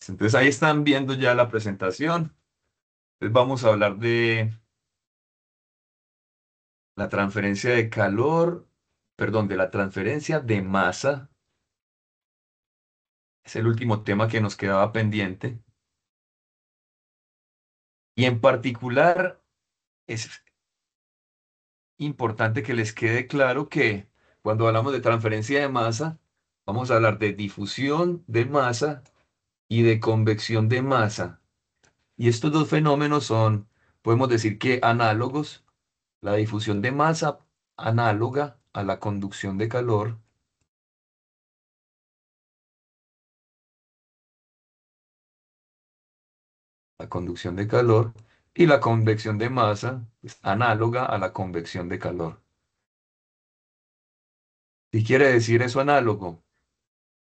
Entonces ahí están viendo ya la presentación. Entonces vamos a hablar de la transferencia de calor, perdón, de la transferencia de masa. Es el último tema que nos quedaba pendiente. Y en particular es importante que les quede claro que cuando hablamos de transferencia de masa, vamos a hablar de difusión de masa y de convección de masa. Y estos dos fenómenos son, podemos decir que análogos. La difusión de masa análoga a la conducción de calor, la conducción de calor, y la convección de masa es análoga a la convección de calor. ¿Qué quiere decir eso análogo?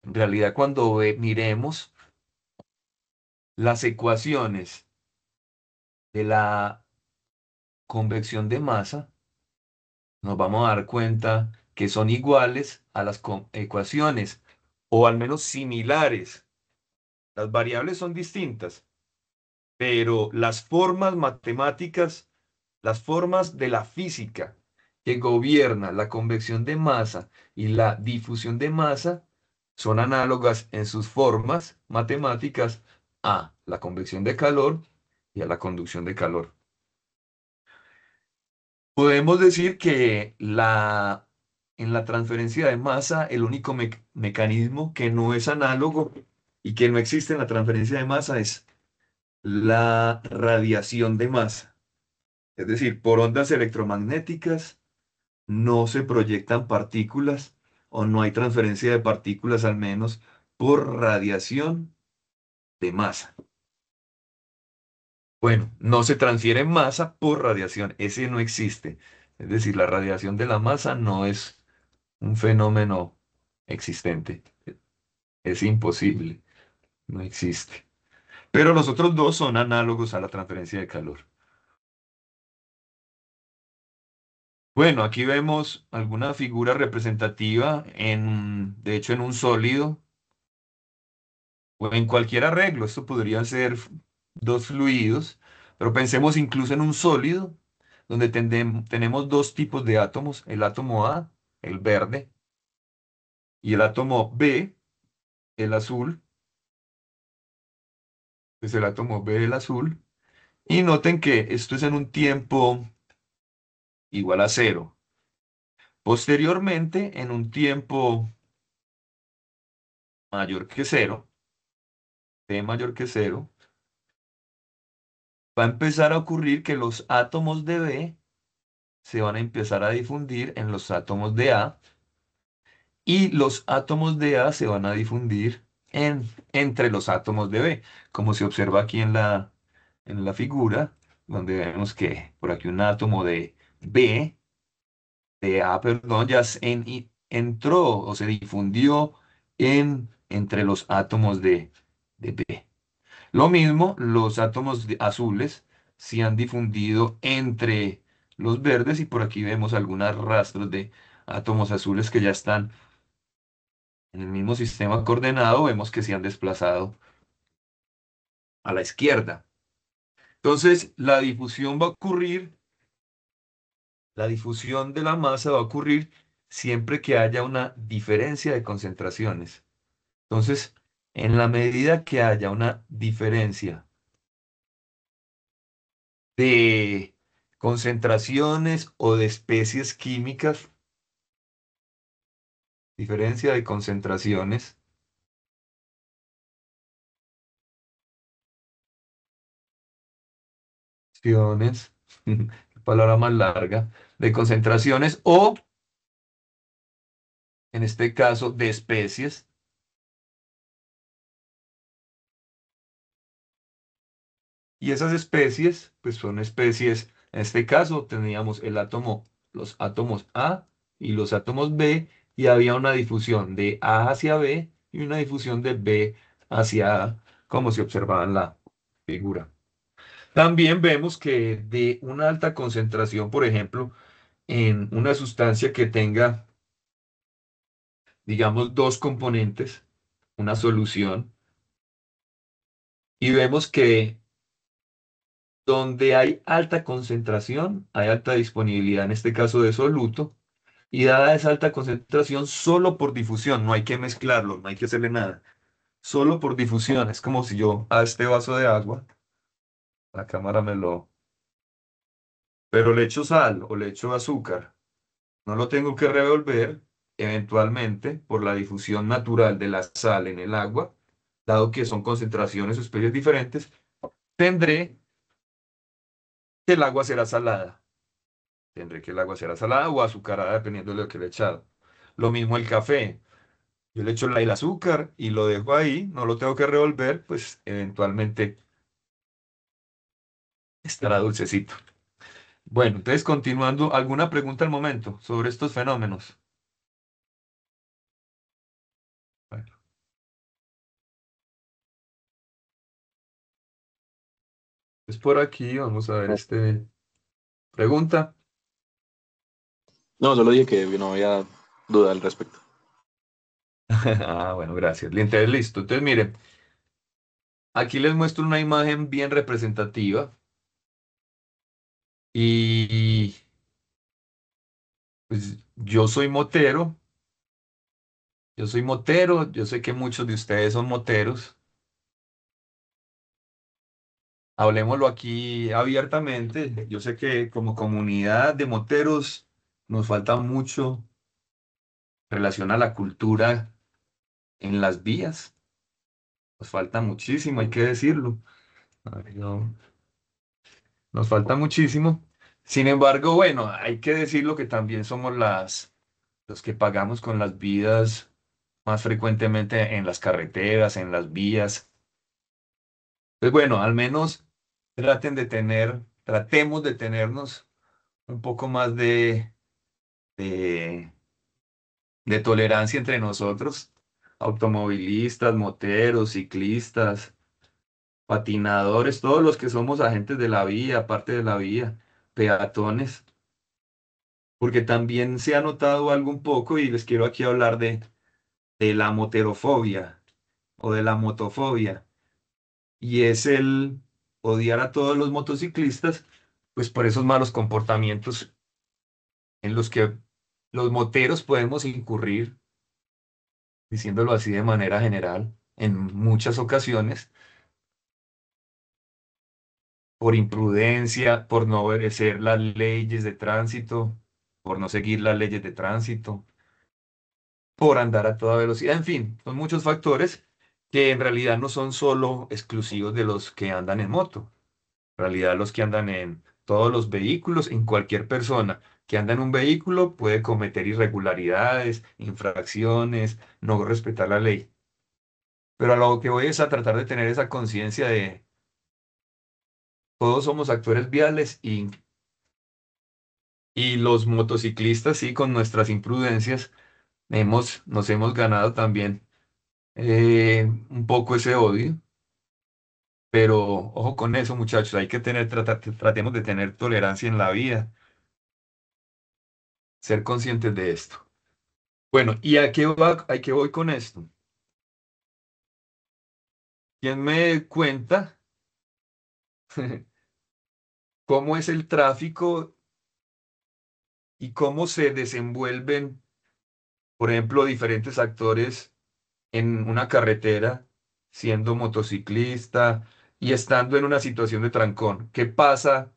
En realidad, cuando miremos las ecuaciones de la convección de masa, nos vamos a dar cuenta que son iguales a las ecuaciones, o al menos similares. Las variables son distintas, pero las formas matemáticas, las formas de la física que gobierna la convección de masa y la difusión de masa son análogas en sus formas matemáticas a la convección de calor y a la conducción de calor. Podemos decir que en la transferencia de masa, el único mecanismo que no es análogo y que no existe en la transferencia de masa es la radiación de masa. Es decir, por ondas electromagnéticas no se proyectan partículas o no hay transferencia de partículas al menos por radiación de masa. Bueno, no se transfiere masa por radiación, ese no existe. Es decir, la radiación de la masa no es un fenómeno existente. Es imposible, no existe. Pero los otros dos son análogos a la transferencia de calor. Bueno, aquí vemos alguna figura representativa de hecho, en un sólido o en cualquier arreglo. Esto podría ser dos fluidos, pero pensemos incluso en un sólido donde tenemos dos tipos de átomos, el átomo A, el verde, y el átomo B, el azul, es el átomo B, el azul. Y noten que esto es en un tiempo igual a cero. Posteriormente, en un tiempo mayor que cero, T mayor que cero, va a empezar a ocurrir que los átomos de B se van a empezar a difundir en los átomos de A y los átomos de A se van a difundir entre los átomos de B, como se observa aquí en la figura, donde vemos que por aquí un átomo de B, de A, perdón, entró o se difundió entre los átomos de B. Lo mismo, los átomos azules se han difundido entre los verdes y por aquí vemos algunos rastros de átomos azules que ya están en el mismo sistema coordenado, vemos que se han desplazado a la izquierda. Entonces, la difusión de la masa va a ocurrir siempre que haya una diferencia de concentraciones. Entonces, en la medida que haya una diferencia de concentraciones o de especies químicas, diferencia de concentraciones, acciones, palabra más larga, de concentraciones o, en este caso, de especies. Y esas especies, pues son especies, en este caso teníamos los átomos A y los átomos B, y había una difusión de A hacia B y una difusión de B hacia A, como se observaba en la figura. También vemos que de una alta concentración, por ejemplo, en una sustancia que tenga, digamos, dos componentes, una solución, y vemos que donde hay alta concentración, hay alta disponibilidad, en este caso de soluto, y dada esa alta concentración, solo por difusión, no hay que mezclarlo, no hay que hacerle nada, solo por difusión, es como si yo a este vaso de agua, la cámara me lo, pero le echo sal o le echo azúcar, no lo tengo que revolver, eventualmente, por la difusión natural de la sal en el agua, dado que son concentraciones o especies diferentes, tendré que el agua será salada. Tendré que el agua será salada o azucarada, dependiendo de lo que le he echado. Lo mismo el café. Yo le echo el azúcar y lo dejo ahí, no lo tengo que revolver, pues eventualmente estará dulcecito. Bueno, entonces continuando, ¿alguna pregunta al momento sobre estos fenómenos? Bueno, pues por aquí vamos a ver este pregunta. No, solo dije que no había duda al respecto. Ah, bueno, gracias. Entonces, listo. Entonces, miren, aquí les muestro una imagen bien representativa y pues yo soy motero, yo sé que muchos de ustedes son moteros. Hablemoslo aquí abiertamente. Yo sé que como comunidad de moteros nos falta mucho en relación a la cultura en las vías. Nos falta muchísimo, hay que decirlo. Ay, no, nos falta muchísimo. Sin embargo, bueno, hay que decirlo que también somos los que pagamos con las vidas más frecuentemente en las carreteras, en las vías. Pues bueno, al menos tratemos de tenernos un poco más de, de tolerancia entre nosotros, automovilistas, moteros, ciclistas, patinadores, todos los que somos agentes de la vía, parte de la vía, peatones, porque también se ha notado algo un poco y les quiero aquí hablar de la moterofobia o de la motofobia, y es el odiar a todos los motociclistas, pues por esos malos comportamientos en los que los moteros podemos incurrir, diciéndolo así de manera general, en muchas ocasiones, por imprudencia, por no obedecer las leyes de tránsito, por no seguir las leyes de tránsito, por andar a toda velocidad, en fin, son muchos factores que en realidad no son solo exclusivos de los que andan en moto. En realidad los que andan en todos los vehículos, en cualquier persona que anda en un vehículo puede cometer irregularidades, infracciones, no respetar la ley. Pero a lo que voy es a tratar de tener esa conciencia de todos somos actores viales y los motociclistas, sí, con nuestras imprudencias, nos hemos ganado también un poco ese odio. Pero ojo con eso, muchachos, hay que tratemos de tener tolerancia en la vida, ser conscientes de esto. Bueno, ¿y a qué voy con esto? ¿Quién me cuenta cómo es el tráfico y cómo se desenvuelven, por ejemplo, diferentes actores en una carretera, siendo motociclista y estando en una situación de trancón? ¿Qué pasa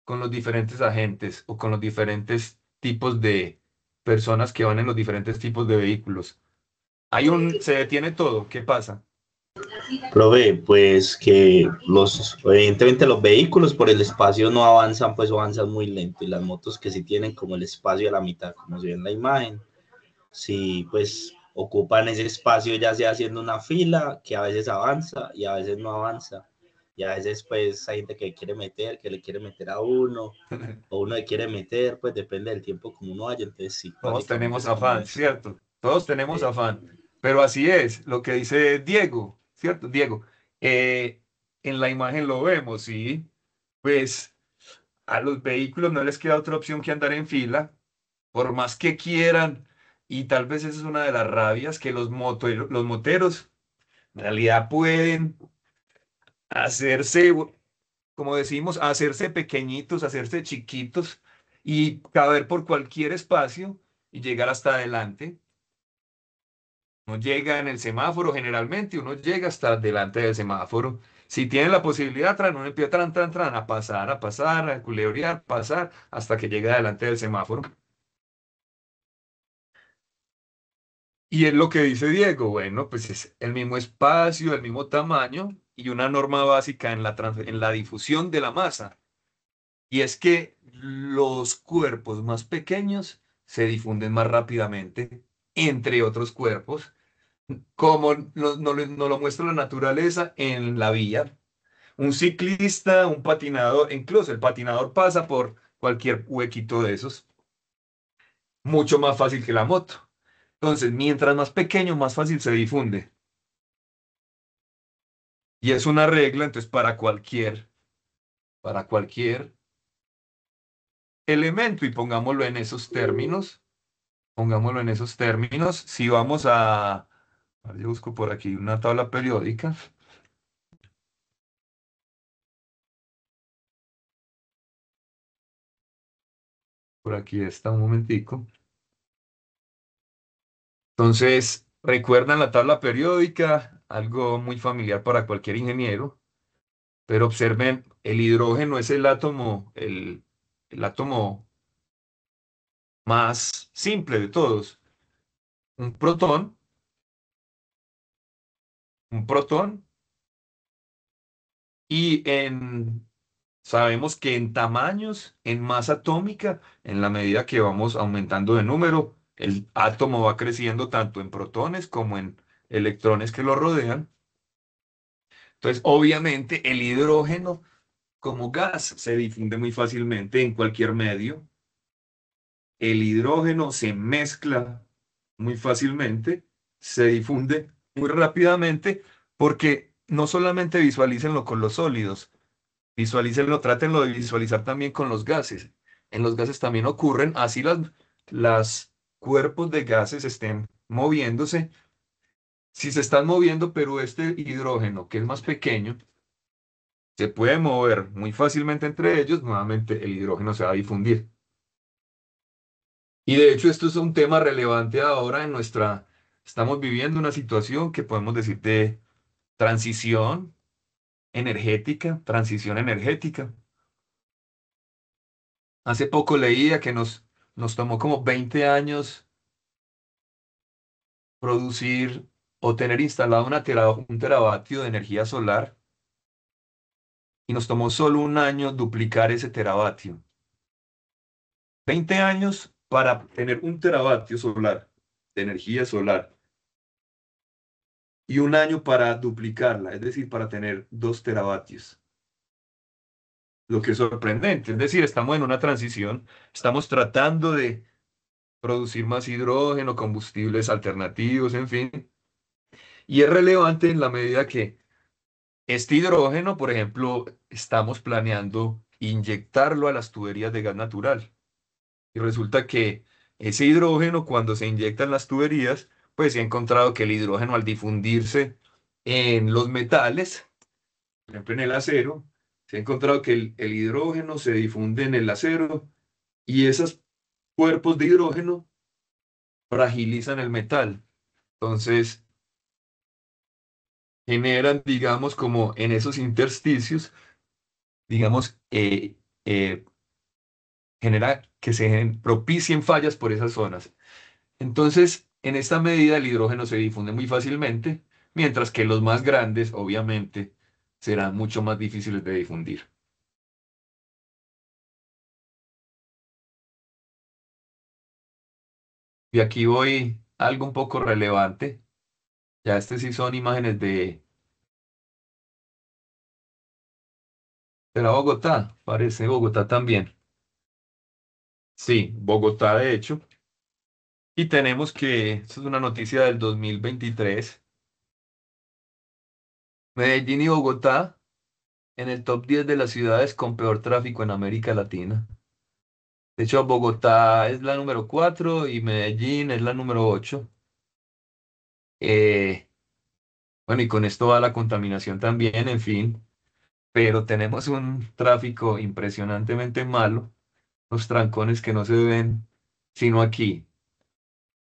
con los diferentes agentes o con los diferentes tipos de personas que van en los diferentes tipos de vehículos? Se detiene todo, ¿qué pasa? Profe, pues que evidentemente los vehículos por el espacio no avanzan, pues avanzan muy lento y las motos que sí tienen como el espacio a la mitad, como se ve en la imagen, sí, pues ocupan ese espacio ya sea haciendo una fila que a veces avanza y a veces no avanza. Y a veces pues hay gente que quiere meter, que le quiere meter a uno, o uno le quiere meter, pues depende del tiempo como uno vaya. Entonces sí, Todos básicamente tenemos es como afán, eso. ¿cierto? Todos tenemos Eh, afán. Pero así es, lo que dice Diego, ¿cierto? Diego, eh, en la imagen lo vemos, ¿sí? Pues a los vehículos no les queda otra opción que andar en fila, por más que quieran. Y tal vez esa es una de las rabias que los moteros en realidad pueden hacerse, como decimos, hacerse pequeñitos, hacerse chiquitos y caber por cualquier espacio y llegar hasta adelante. Uno llega en el semáforo, generalmente uno llega hasta delante del semáforo. Si tiene la posibilidad, uno empieza a pasar, a culebrear, pasar, hasta que llega delante del semáforo. Y es lo que dice Diego, bueno, pues es el mismo espacio, el mismo tamaño y una norma básica en en la difusión de la masa. Y es que los cuerpos más pequeños se difunden más rápidamente entre otros cuerpos, como nos lo muestra la naturaleza en la vía. Un ciclista, un patinador, incluso el patinador pasa por cualquier huequito de esos, mucho más fácil que la moto. Entonces, mientras más pequeño, más fácil se difunde. Y es una regla, entonces, para cualquier elemento, y pongámoslo en esos términos, si vamos a ver, yo busco por aquí una tabla periódica, por aquí está un momentico. Entonces, recuerdan la tabla periódica, algo muy familiar para cualquier ingeniero, pero observen, el hidrógeno es el átomo más simple de todos. Un protón, un protón, y sabemos que en tamaños, en masa atómica, en la medida que vamos aumentando de número, el átomo va creciendo tanto en protones como en electrones que lo rodean. Entonces, obviamente, el hidrógeno como gas se difunde muy fácilmente en cualquier medio. El hidrógeno se mezcla muy fácilmente, se difunde muy rápidamente, porque no solamente visualícenlo con los sólidos, visualícenlo, trátenlo de visualizar también con los gases. En los gases también ocurren, así las cuerpos de gases estén moviéndose. Si se están moviendo, pero este hidrógeno, que es más pequeño, se puede mover muy fácilmente entre ellos, nuevamente el hidrógeno se va a difundir. Y de hecho esto es un tema relevante ahora estamos viviendo una situación que podemos decir de transición transición energética. Hace poco leía que nos tomó como 20 años producir o tener instalado un teravatio de energía solar y nos tomó solo un año duplicar ese teravatio. 20 años para tener un teravatio solar de energía solar y un año para duplicarla, es decir, para tener 2 teravatios. Lo que es sorprendente, es decir, estamos en una transición, estamos tratando de producir más hidrógeno, combustibles alternativos, en fin, y es relevante en la medida que este hidrógeno, por ejemplo, estamos planeando inyectarlo a las tuberías de gas natural. Y resulta que ese hidrógeno, cuando se inyecta en las tuberías, pues se ha encontrado que el hidrógeno al difundirse en los metales, por ejemplo en el acero, se ha encontrado que el hidrógeno se difunde en el acero y esos cuerpos de hidrógeno fragilizan el metal. Entonces, generan, digamos, como en esos intersticios, digamos, genera que propicien fallas por esas zonas. Entonces, en esta medida el hidrógeno se difunde muy fácilmente, mientras que los más grandes, obviamente, serán mucho más difíciles de difundir. Y aquí voy a algo un poco relevante. Ya este sí son imágenes de la Bogotá, parece Bogotá también. Sí, Bogotá de hecho. Y tenemos que, esto es una noticia del 2023, Medellín y Bogotá en el top 10 de las ciudades con peor tráfico en América Latina. De hecho, Bogotá es la número 4 y Medellín es la número 8. Bueno, y con esto va la contaminación también, en fin. pero tenemos un tráfico impresionantemente malo, los trancones que no se ven sino aquí.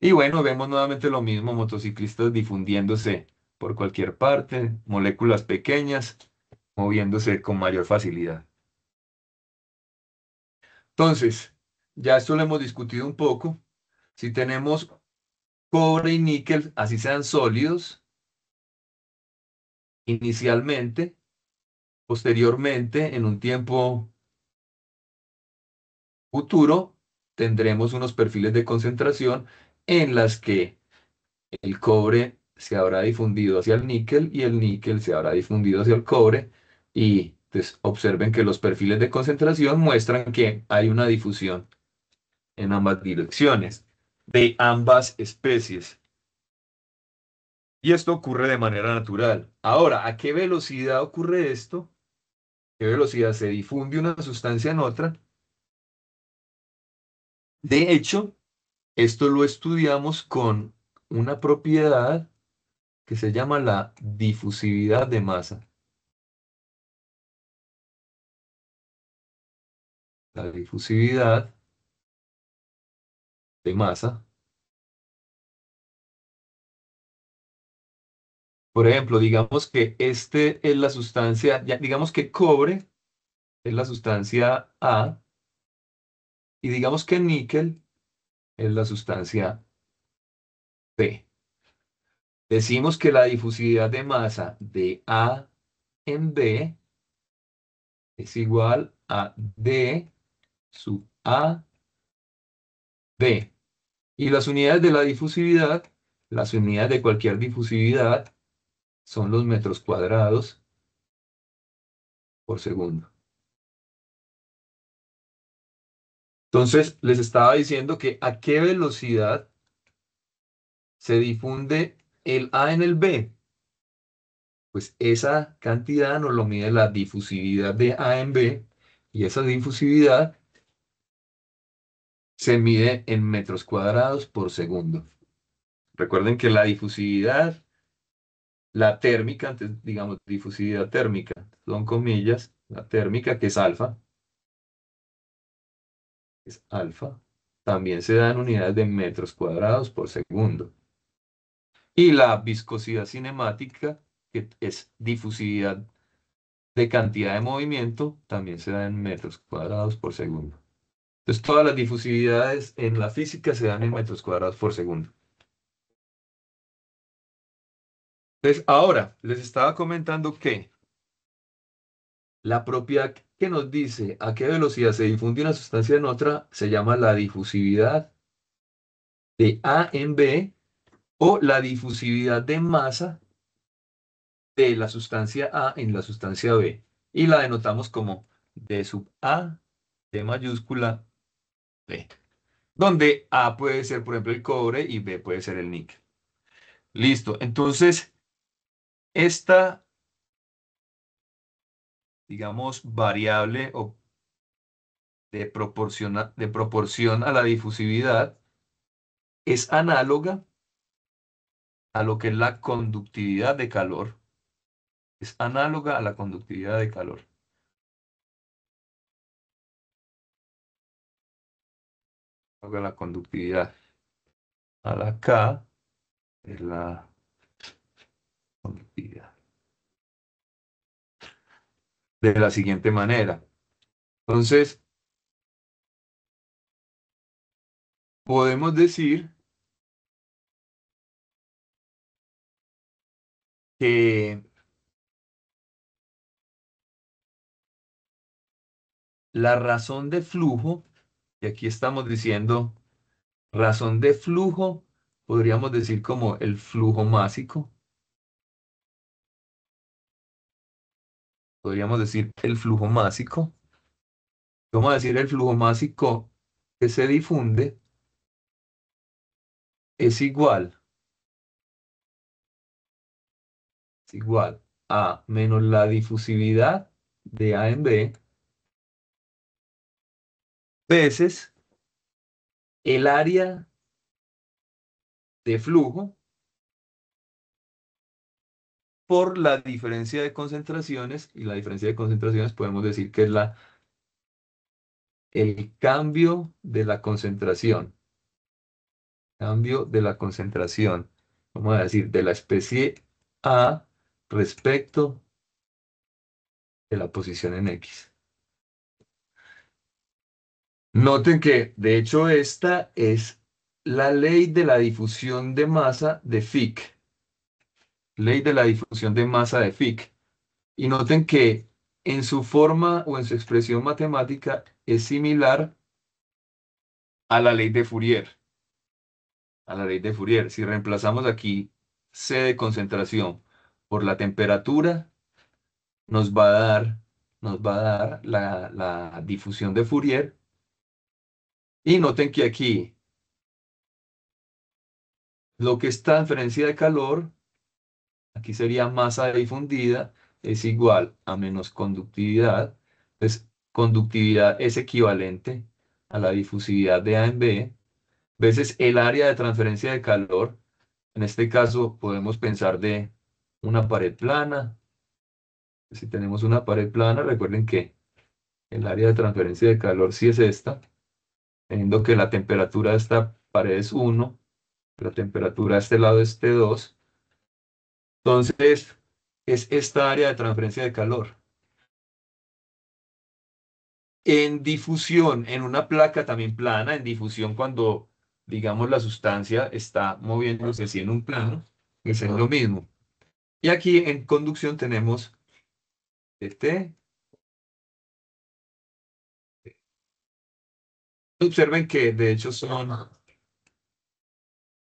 Y bueno, vemos nuevamente lo mismo, motociclistas difundiéndose por cualquier parte, moléculas pequeñas, moviéndose con mayor facilidad. Entonces, ya esto lo hemos discutido un poco. Si tenemos cobre y níquel, así sean sólidos, inicialmente, posteriormente, en un tiempo futuro, tendremos unos perfiles de concentración en las que el cobre se habrá difundido hacia el níquel y el níquel se habrá difundido hacia el cobre. Y pues, observen que los perfiles de concentración muestran que hay una difusión en ambas direcciones de ambas especies. Y esto ocurre de manera natural. Ahora, ¿a qué velocidad ocurre esto? ¿Qué velocidad se difunde una sustancia en otra? De hecho, esto lo estudiamos con una propiedad que se llama la difusividad de masa. La difusividad de masa. Por ejemplo, digamos que este es la sustancia, digamos que cobre es la sustancia A y digamos que níquel es la sustancia B. Decimos que la difusividad de masa de A en B es igual a D sub A B. Y las unidades de la difusividad, las unidades de cualquier difusividad, son los metros cuadrados por segundo. Entonces, les estaba diciendo que a qué velocidad se difunde el A en el B. Pues esa cantidad nos lo mide la difusividad de A en B y esa difusividad se mide en metros cuadrados por segundo. Recuerden que la difusividad, la térmica, antes digamos difusividad térmica, son comillas, la térmica que es alfa, también se da en unidades de metros cuadrados por segundo. Y la viscosidad cinemática, que es difusividad de cantidad de movimiento, también se da en metros cuadrados por segundo. Entonces, todas las difusividades en la física se dan en metros cuadrados por segundo. Entonces, ahora les estaba comentando que la propiedad que nos dice a qué velocidad se difunde una sustancia en otra se llama la difusividad de A en B o la difusividad de masa de la sustancia A en la sustancia B. Y la denotamos como D sub A, D mayúscula, B. Donde A puede ser, por ejemplo, el cobre y B puede ser el níquel. Listo. Entonces, esta, digamos, variable o de proporción a la difusividad es análoga a lo que es la conductividad de calor. Es análoga a la conductividad de calor. A la conductividad. A la K es la conductividad. De la siguiente manera. Entonces, podemos decir que la razón de flujo, y aquí estamos diciendo razón de flujo, podríamos decir como el flujo másico. Podríamos decir el flujo másico. Vamos a decir el flujo másico que se difunde es igual a menos la difusividad de A en B veces el área de flujo por la diferencia de concentraciones, y la diferencia de concentraciones podemos decir que es el cambio de la concentración. Cambio de la concentración, vamos a decir, de la especie A respecto de la posición en X. Noten que, de hecho, esta es la ley de la difusión de masa de Fick. Ley de la difusión de masa de Fick. Y noten que en su forma o en su expresión matemática es similar a la ley de Fourier. A la ley de Fourier. Si reemplazamos aquí C de concentración por la temperatura, nos va a dar, nos va a dar la difusión de Fourier. Y noten que aquí lo que es transferencia de calor, aquí sería masa difundida, es igual a menos conductividad. Pues conductividad es equivalente a la difusividad de A en B, veces el área de transferencia de calor. En este caso podemos pensar de una pared plana. Si tenemos una pared plana, recuerden que el área de transferencia de calor sí es esta, teniendo que la temperatura de esta pared es 1, la temperatura de este lado es T2. Entonces, es esta área de transferencia de calor. En difusión, en una placa también plana, en difusión cuando, digamos, la sustancia está moviéndose así en un plano, es lo mismo. Y aquí en conducción tenemos T. Observen que de hecho son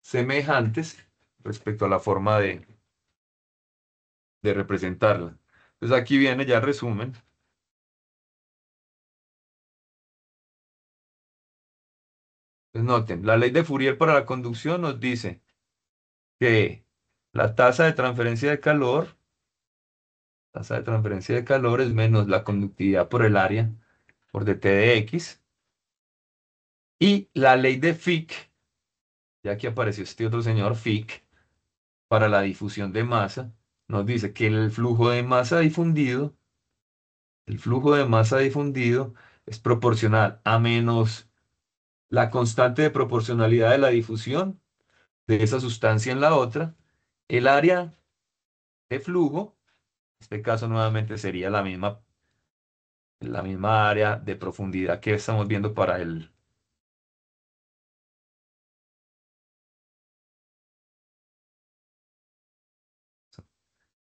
semejantes respecto a la forma de representarla. Entonces aquí viene ya el resumen. Pues noten, la ley de Fourier para la conducción nos dice que la tasa de transferencia de calor es menos la conductividad por el área por dt de x. Y la ley de Fick, ya que apareció este otro señor Fick, para la difusión de masa, nos dice que el flujo de masa difundido es proporcional a menos la constante de proporcionalidad de la difusión de esa sustancia en la otra, el área de flujo, en este caso nuevamente sería la misma área de profundidad que estamos viendo para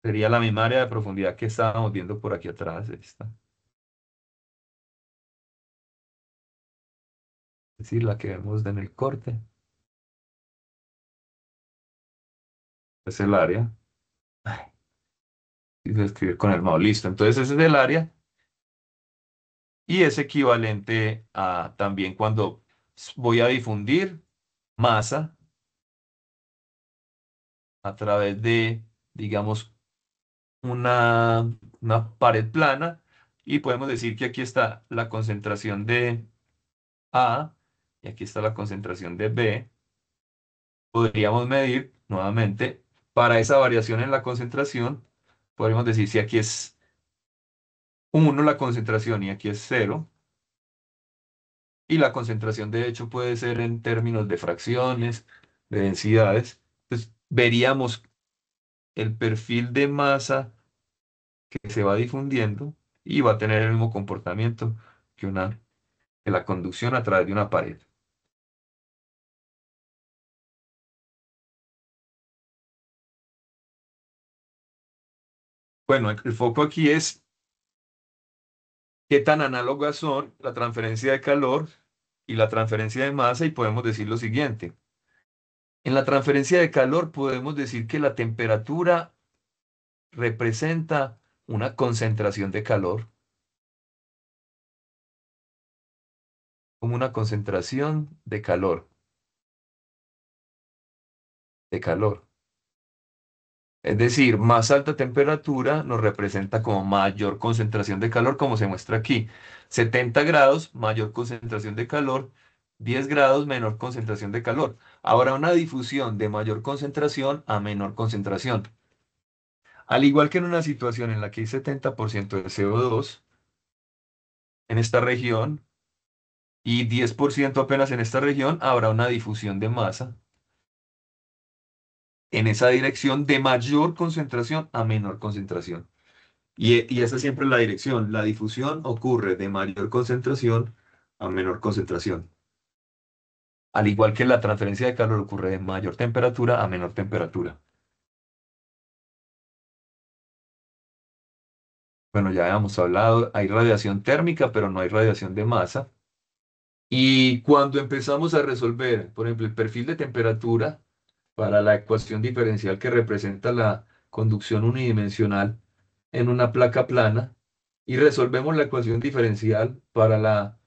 sería la misma área de profundidad que estábamos viendo por aquí atrás, esta. Es decir, la que vemos en el corte, es el área. Ay, y de escribir con el mouse, listo. Entonces ese es el área y es equivalente a también cuando voy a difundir masa a través de, digamos, una pared plana y podemos decir que aquí está la concentración de A y aquí está la concentración de B. Podríamos medir nuevamente para esa variación en la concentración, podríamos decir si aquí es 1 la concentración y aquí es 0, y la concentración de hecho puede ser en términos de fracciones, de densidades. Entonces veríamos el perfil de masa que se va difundiendo y va a tener el mismo comportamiento que la conducción a través de una pared. Bueno, el foco aquí es qué tan análogas son la transferencia de calor y la transferencia de masa, y podemos decir lo siguiente. En la transferencia de calor podemos decir que la temperatura representa una concentración de calor, como una concentración de calor. Es decir, más alta temperatura nos representa como mayor concentración de calor, como se muestra aquí. 70 grados, mayor concentración de calor. 10 grados, menor concentración de calor. Ahora una difusión de mayor concentración a menor concentración. Al igual que en una situación en la que hay 70% de CO2 en esta región y 10% apenas en esta región, habrá una difusión de masa en esa dirección de mayor concentración a menor concentración. Y esa siempre es la dirección. La difusión ocurre de mayor concentración a menor concentración. Al igual que la transferencia de calor ocurre de mayor temperatura a menor temperatura. Bueno, ya habíamos hablado, hay radiación térmica, pero no hay radiación de masa. Y cuando empezamos a resolver, por ejemplo, el perfil de temperatura para la ecuación diferencial que representa la conducción unidimensional en una placa plana, y resolvemos la ecuación diferencial para la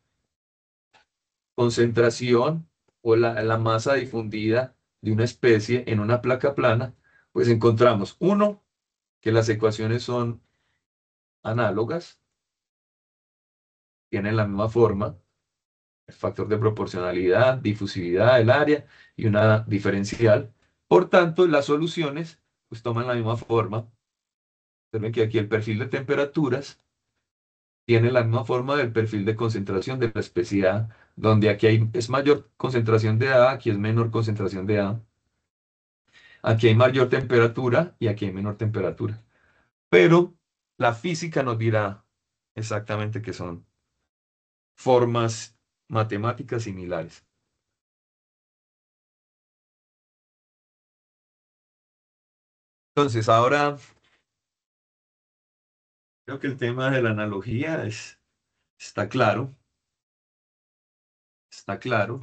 concentración o la masa difundida de una especie en una placa plana, pues encontramos, uno, que las ecuaciones son análogas, tienen la misma forma, el factor de proporcionalidad, difusividad del área y una diferencial. Por tanto, las soluciones pues toman la misma forma. Observen que aquí el perfil de temperaturas tiene la misma forma del perfil de concentración de la especie A, donde aquí es mayor concentración de A, aquí es menor concentración de A. Aquí hay mayor temperatura y aquí hay menor temperatura. Pero la física nos dirá exactamente que son formas matemáticas similares. Entonces, ahora creo que el tema de la analogía está claro, está claro.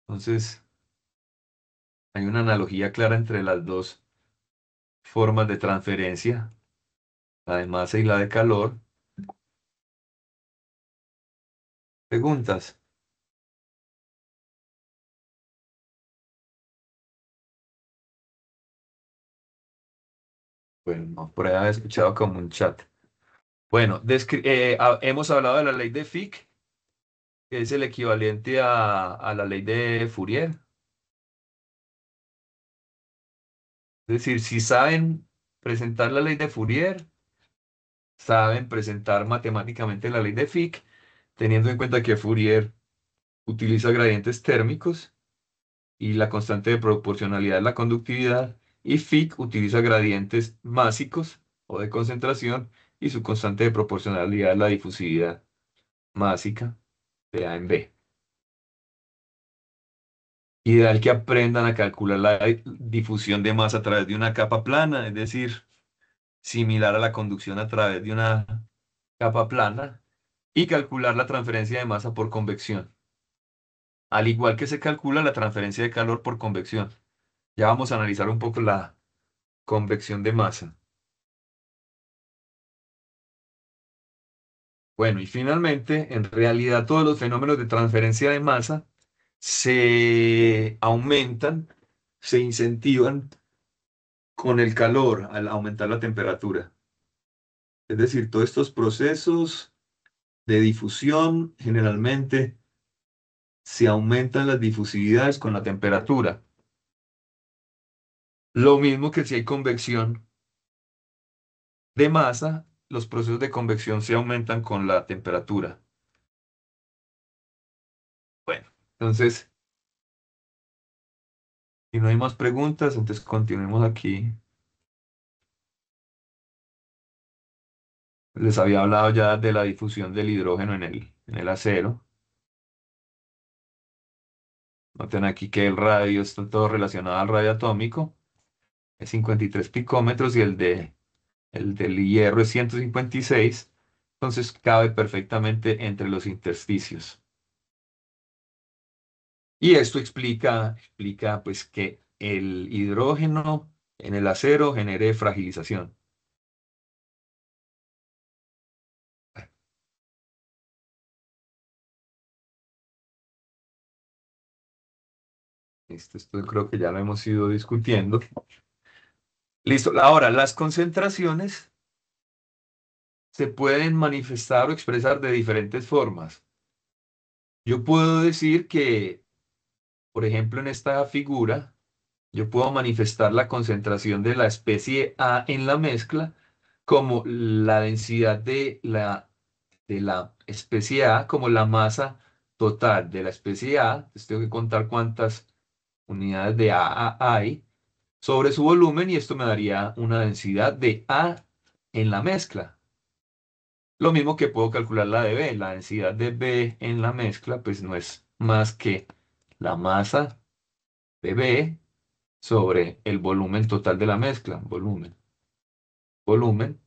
Entonces, hay una analogía clara entre las dos formas de transferencia, la de masa y la de calor. Preguntas. Bueno, no, por ahí había escuchado como un chat. Bueno, hemos hablado de la ley de Fick, que es el equivalente a la ley de Fourier. Es decir, si saben presentar la ley de Fourier, saben presentar matemáticamente la ley de Fick, teniendo en cuenta que Fourier utiliza gradientes térmicos y la constante de proporcionalidad es la conductividad, y Fick utiliza gradientes másicos o de concentración y su constante de proporcionalidad es la difusividad másica de A en B. Ideal que aprendan a calcular la difusión de masa a través de una capa plana, es decir, similar a la conducción a través de una capa plana, y calcular la transferencia de masa por convección, al igual que se calcula la transferencia de calor por convección. Ya vamos a analizar un poco la convección de masa. Bueno, y finalmente, en realidad todos los fenómenos de transferencia de masa se aumentan, se incentivan con el calor al aumentar la temperatura. Es decir, todos estos procesos de difusión generalmente se aumentan las difusividades con la temperatura. Lo mismo que si hay convección de masa, los procesos de convección se aumentan con la temperatura. Bueno, entonces, si no hay más preguntas, entonces continuemos aquí. Les había hablado ya de la difusión del hidrógeno en el acero. Noten aquí que el radio está todo relacionado al radio atómico. Es 53 picómetros y el del hierro es 156. Entonces cabe perfectamente entre los intersticios. Y esto explica pues que el hidrógeno en el acero genere fragilización. Esto creo que ya lo hemos ido discutiendo. Listo. Ahora, las concentraciones se pueden manifestar o expresar de diferentes formas. Yo puedo decir que, por ejemplo, en esta figura, yo puedo manifestar la concentración de la especie A en la mezcla como la densidad de la especie A, como la masa total de la especie A. Entonces tengo que contar cuántas unidades de A hay sobre su volumen y esto me daría una densidad de A en la mezcla. Lo mismo que puedo calcular la de B. La densidad de B en la mezcla pues no es más que la masa de B sobre el volumen total de la mezcla. Volumen,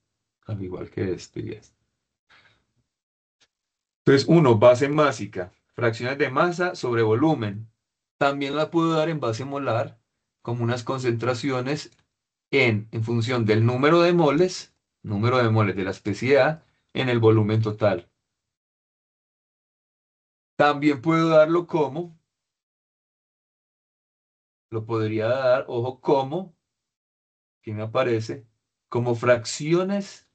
al igual que este y este. Entonces, uno, base másica, fracciones de masa sobre volumen. También la puedo dar en base molar como unas concentraciones en función del número de moles de la especie A en el volumen total. También puedo darlo como, lo podría dar, ojo, como, aquí me aparece, como fracciones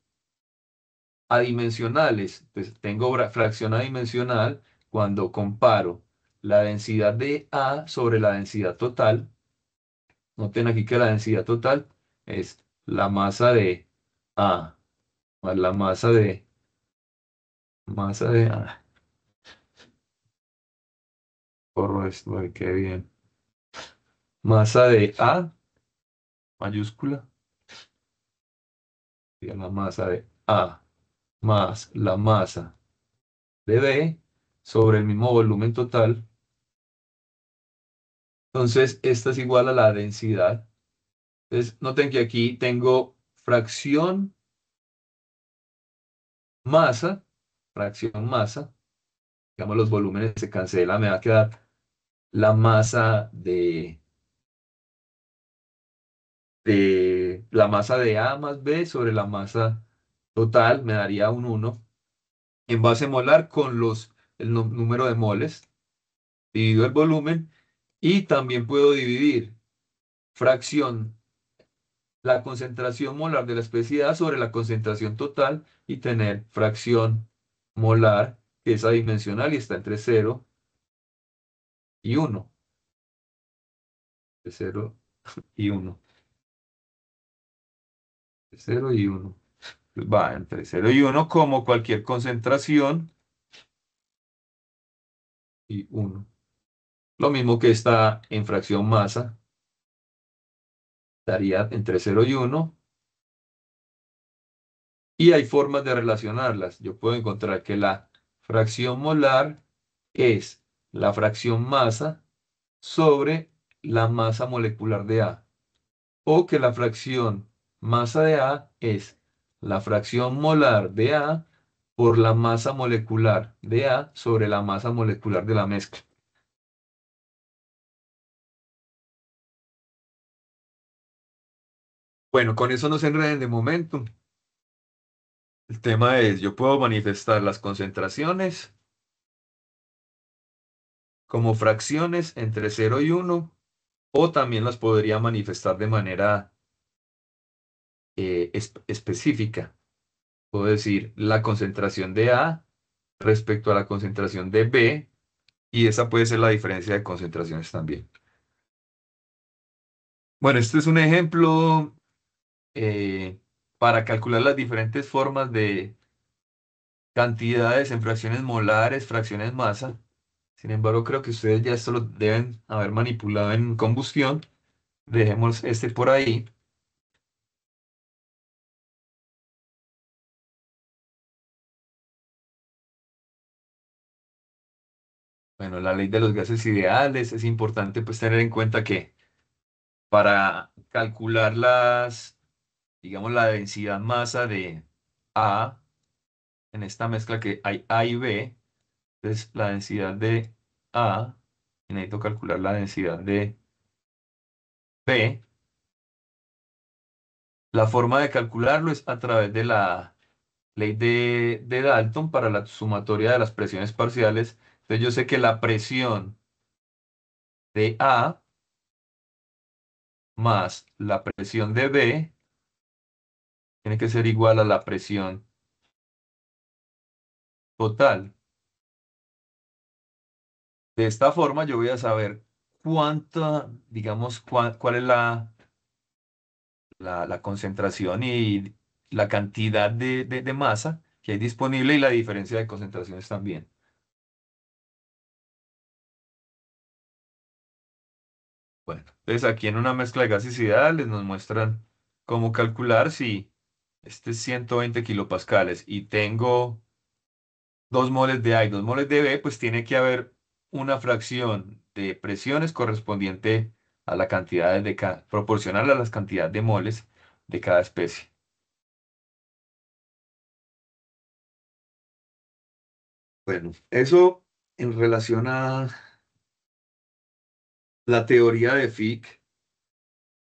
adimensionales. Entonces, tengo fracción adimensional cuando comparo la densidad de A sobre la densidad total. Noten aquí que la densidad total es la masa de A más la masa de A. Corro esto, ay, qué bien. Masa de A mayúscula y la masa de A más la masa de B sobre el mismo volumen total. Entonces, esta es igual a la densidad. Entonces, noten que aquí tengo masa, fracción masa. Digamos, los volúmenes se cancelan, me va a quedar la masa de la masa de A más B sobre la masa total, me daría un 1. En base molar con el número de moles, divido el volumen y también puedo dividir fracción, la concentración molar de la especie A sobre la concentración total y tener fracción molar que es adimensional y está entre 0 y 1. De 0 y 1. De 0 y 1. Va entre 0 y 1 como cualquier concentración y 1. Lo mismo que está en fracción masa, estaría entre 0 y 1. Y hay formas de relacionarlas. Yo puedo encontrar que la fracción molar es la fracción masa sobre la masa molecular de A. O que la fracción masa de A es la fracción molar de A por la masa molecular de A sobre la masa molecular de la mezcla. Bueno, con eso no se enreden de momento. El tema es, yo puedo manifestar las concentraciones como fracciones entre 0 y 1, o también las podría manifestar de manera específica. Puedo decir la concentración de A respecto a la concentración de B, y esa puede ser la diferencia de concentraciones también. Bueno, este es un ejemplo para calcular las diferentes formas de cantidades en fracciones molares, fracciones masa. Sin embargo, creo que ustedes ya esto lo deben haber manipulado en combustión. Dejemos este por ahí. Bueno, la ley de los gases ideales, es importante pues tener en cuenta que para calcular digamos, la densidad masa de A en esta mezcla que hay A y B, entonces la densidad de A, y necesito calcular la densidad de B. La forma de calcularlo es a través de la ley de Dalton para la sumatoria de las presiones parciales. Entonces yo sé que la presión de A más la presión de B tiene que ser igual a la presión total. De esta forma yo voy a saber cuánta, digamos, cuál es la concentración y la cantidad de masa que hay disponible y la diferencia de concentraciones también. Bueno, entonces aquí en una mezcla de gases ideales nos muestran cómo calcular si este es 120 kilopascales y tengo 2 moles de A y 2 moles de B, pues tiene que haber una fracción de presiones correspondiente a la cantidad proporcional a las cantidades de moles de cada especie. Bueno, eso en relación a la teoría de Fick,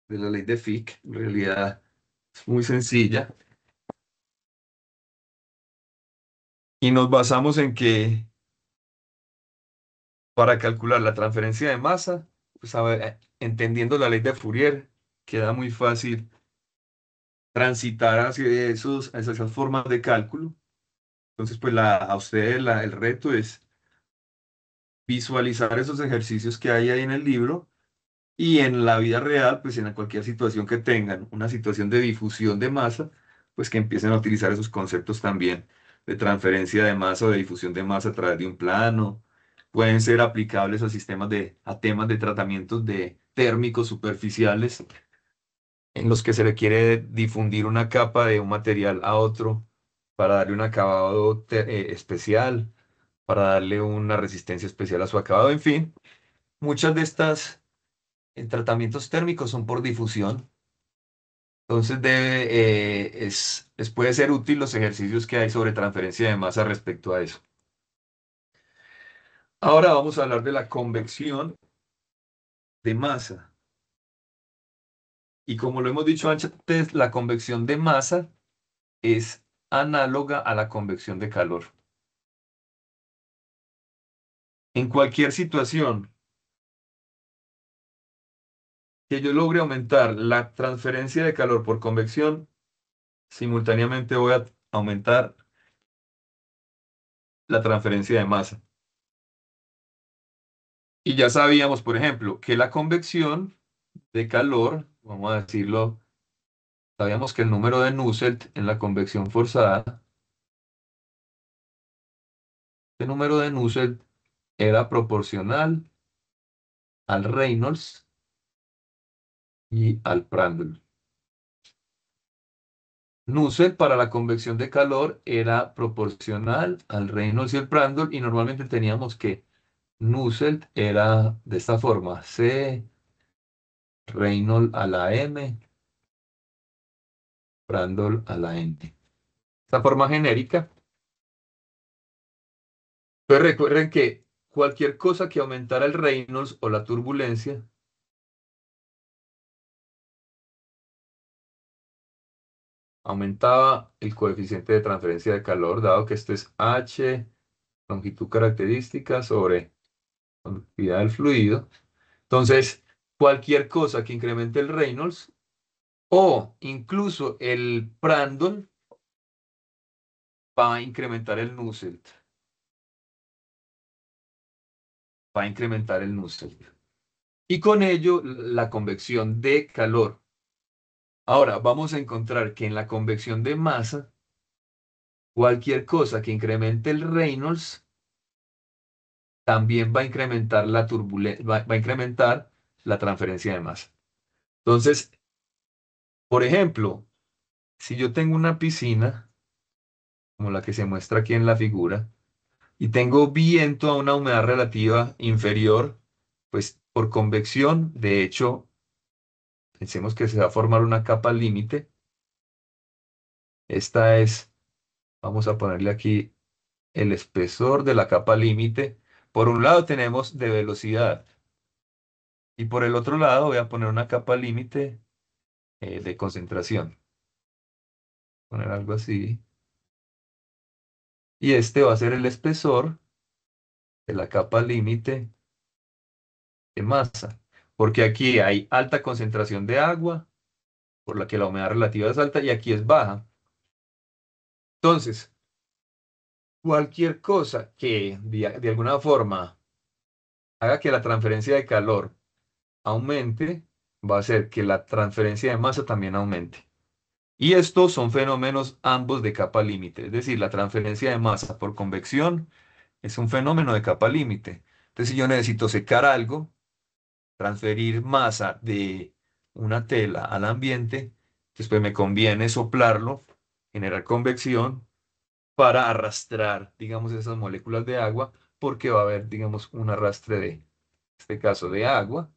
de la ley de Fick, en realidad es muy sencilla y nos basamos en que para calcular la transferencia de masa, pues a ver, entendiendo la ley de Fourier, queda muy fácil transitar hacia hacia esas formas de cálculo. Entonces, pues a ustedes el reto es visualizar esos ejercicios que hay ahí en el libro y en la vida real, pues en cualquier situación que tengan, una situación de difusión de masa, pues que empiecen a utilizar esos conceptos también de transferencia de masa o de difusión de masa a través de un plano. Pueden ser aplicables a a temas de tratamientos de térmicos superficiales en los que se le quiere difundir una capa de un material a otro para darle un acabado especial, para darle una resistencia especial a su acabado. En fin, muchas de estas tratamientos térmicos son por difusión. Entonces puede ser útil los ejercicios que hay sobre transferencia de masa respecto a eso. Ahora vamos a hablar de la convección de masa. Y como lo hemos dicho antes, la convección de masa es análoga a la convección de calor. En cualquier situación que yo logre aumentar la transferencia de calor por convección, simultáneamente voy a aumentar la transferencia de masa. Y ya sabíamos, por ejemplo, que la convección de calor, vamos a decirlo, sabíamos que el número de Nusselt en la convección forzada, este número de Nusselt era proporcional al Reynolds y al Prandtl. Nusselt para la convección de calor era proporcional al Reynolds y el Prandtl y normalmente teníamos que Nusselt era de esta forma, C, Reynolds a la M, Prandtl a la N. Esta forma genérica. Pero recuerden que cualquier cosa que aumentara el Reynolds o la turbulencia aumentaba el coeficiente de transferencia de calor, dado que esto es H, longitud característica sobre conductividad del fluido. Entonces, cualquier cosa que incremente el Reynolds o incluso el Prandtl va a incrementar el Nusselt. Va a incrementar el Nusselt. Y con ello, la convección de calor. Ahora, vamos a encontrar que en la convección de masa, cualquier cosa que incremente el Reynolds también va a incrementar la turbulencia, va a incrementar la transferencia de masa. Entonces, por ejemplo, si yo tengo una piscina, como la que se muestra aquí en la figura, y tengo viento a una humedad relativa inferior, pues por convección, de hecho, pensemos que se va a formar una capa límite. Esta es, vamos a ponerle aquí el espesor de la capa límite. Por un lado tenemos de velocidad y por el otro lado voy a poner una capa límite de concentración. Poner algo así. Y este va a ser el espesor de la capa límite de masa. Porque aquí hay alta concentración de agua, por la que la humedad relativa es alta, y aquí es baja. Entonces, cualquier cosa que de alguna forma haga que la transferencia de calor aumente, va a hacer que la transferencia de masa también aumente. Y estos son fenómenos ambos de capa límite, es decir, la transferencia de masa por convección es un fenómeno de capa límite. Entonces, si yo necesito secar algo, transferir masa de una tela al ambiente, después me conviene soplarlo, generar convección para arrastrar, digamos, esas moléculas de agua, porque va a haber, digamos, un arrastre de, en este caso, de agua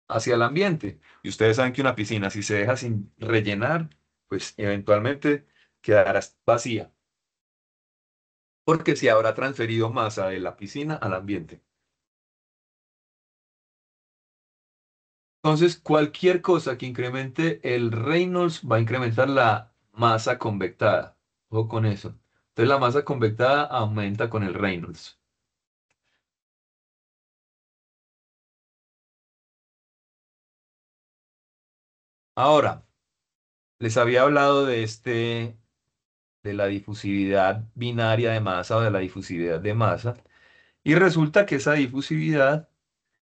hacia el ambiente. Y ustedes saben que una piscina, si se deja sin rellenar, pues eventualmente quedará vacía, porque se habrá transferido masa de la piscina al ambiente. Entonces, cualquier cosa que incremente el Reynolds va a incrementar la masa convectada. Ojo con eso. Entonces, la masa convectada aumenta con el Reynolds. Ahora, les había hablado de la difusividad binaria de masa o de la difusividad de masa. Y resulta que esa difusividad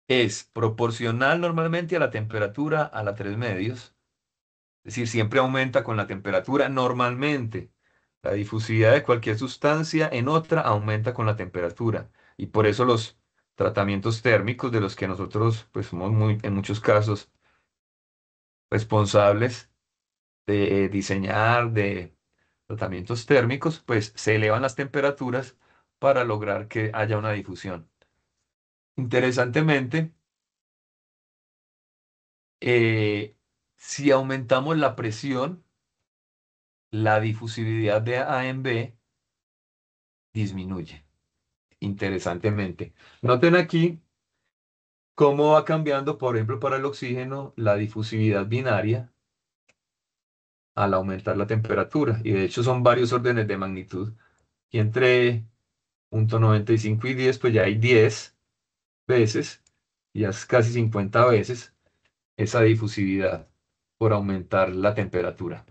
es proporcional normalmente a la temperatura a la 3 medios. Es decir, siempre aumenta con la temperatura normalmente. La difusividad de cualquier sustancia en otra aumenta con la temperatura. Y por eso los tratamientos térmicos de los que nosotros pues, somos muy, en muchos casos responsables de diseñar de tratamientos térmicos, pues se elevan las temperaturas para lograr que haya una difusión. Interesantemente, eh, si aumentamos la presión, la difusividad de A en B disminuye. Interesantemente. Noten aquí cómo va cambiando, por ejemplo, para el oxígeno, la difusividad binaria al aumentar la temperatura. Y de hecho son varios órdenes de magnitud. Y entre 0,95 y 10, pues ya hay 10 veces, ya es casi 50 veces esa difusividad por aumentar la temperatura.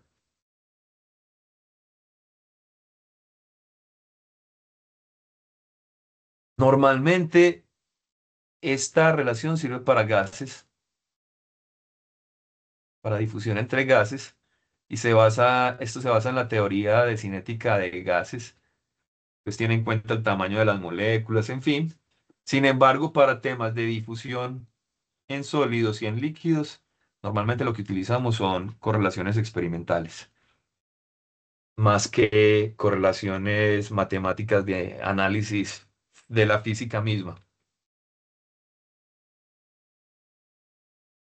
Normalmente esta relación sirve para gases, para difusión entre gases, y esto se basa en la teoría de cinética de gases, pues tiene en cuenta el tamaño de las moléculas, en fin. Sin embargo, para temas de difusión en sólidos y en líquidos, normalmente lo que utilizamos son correlaciones experimentales, más que correlaciones matemáticas de análisis de la física misma.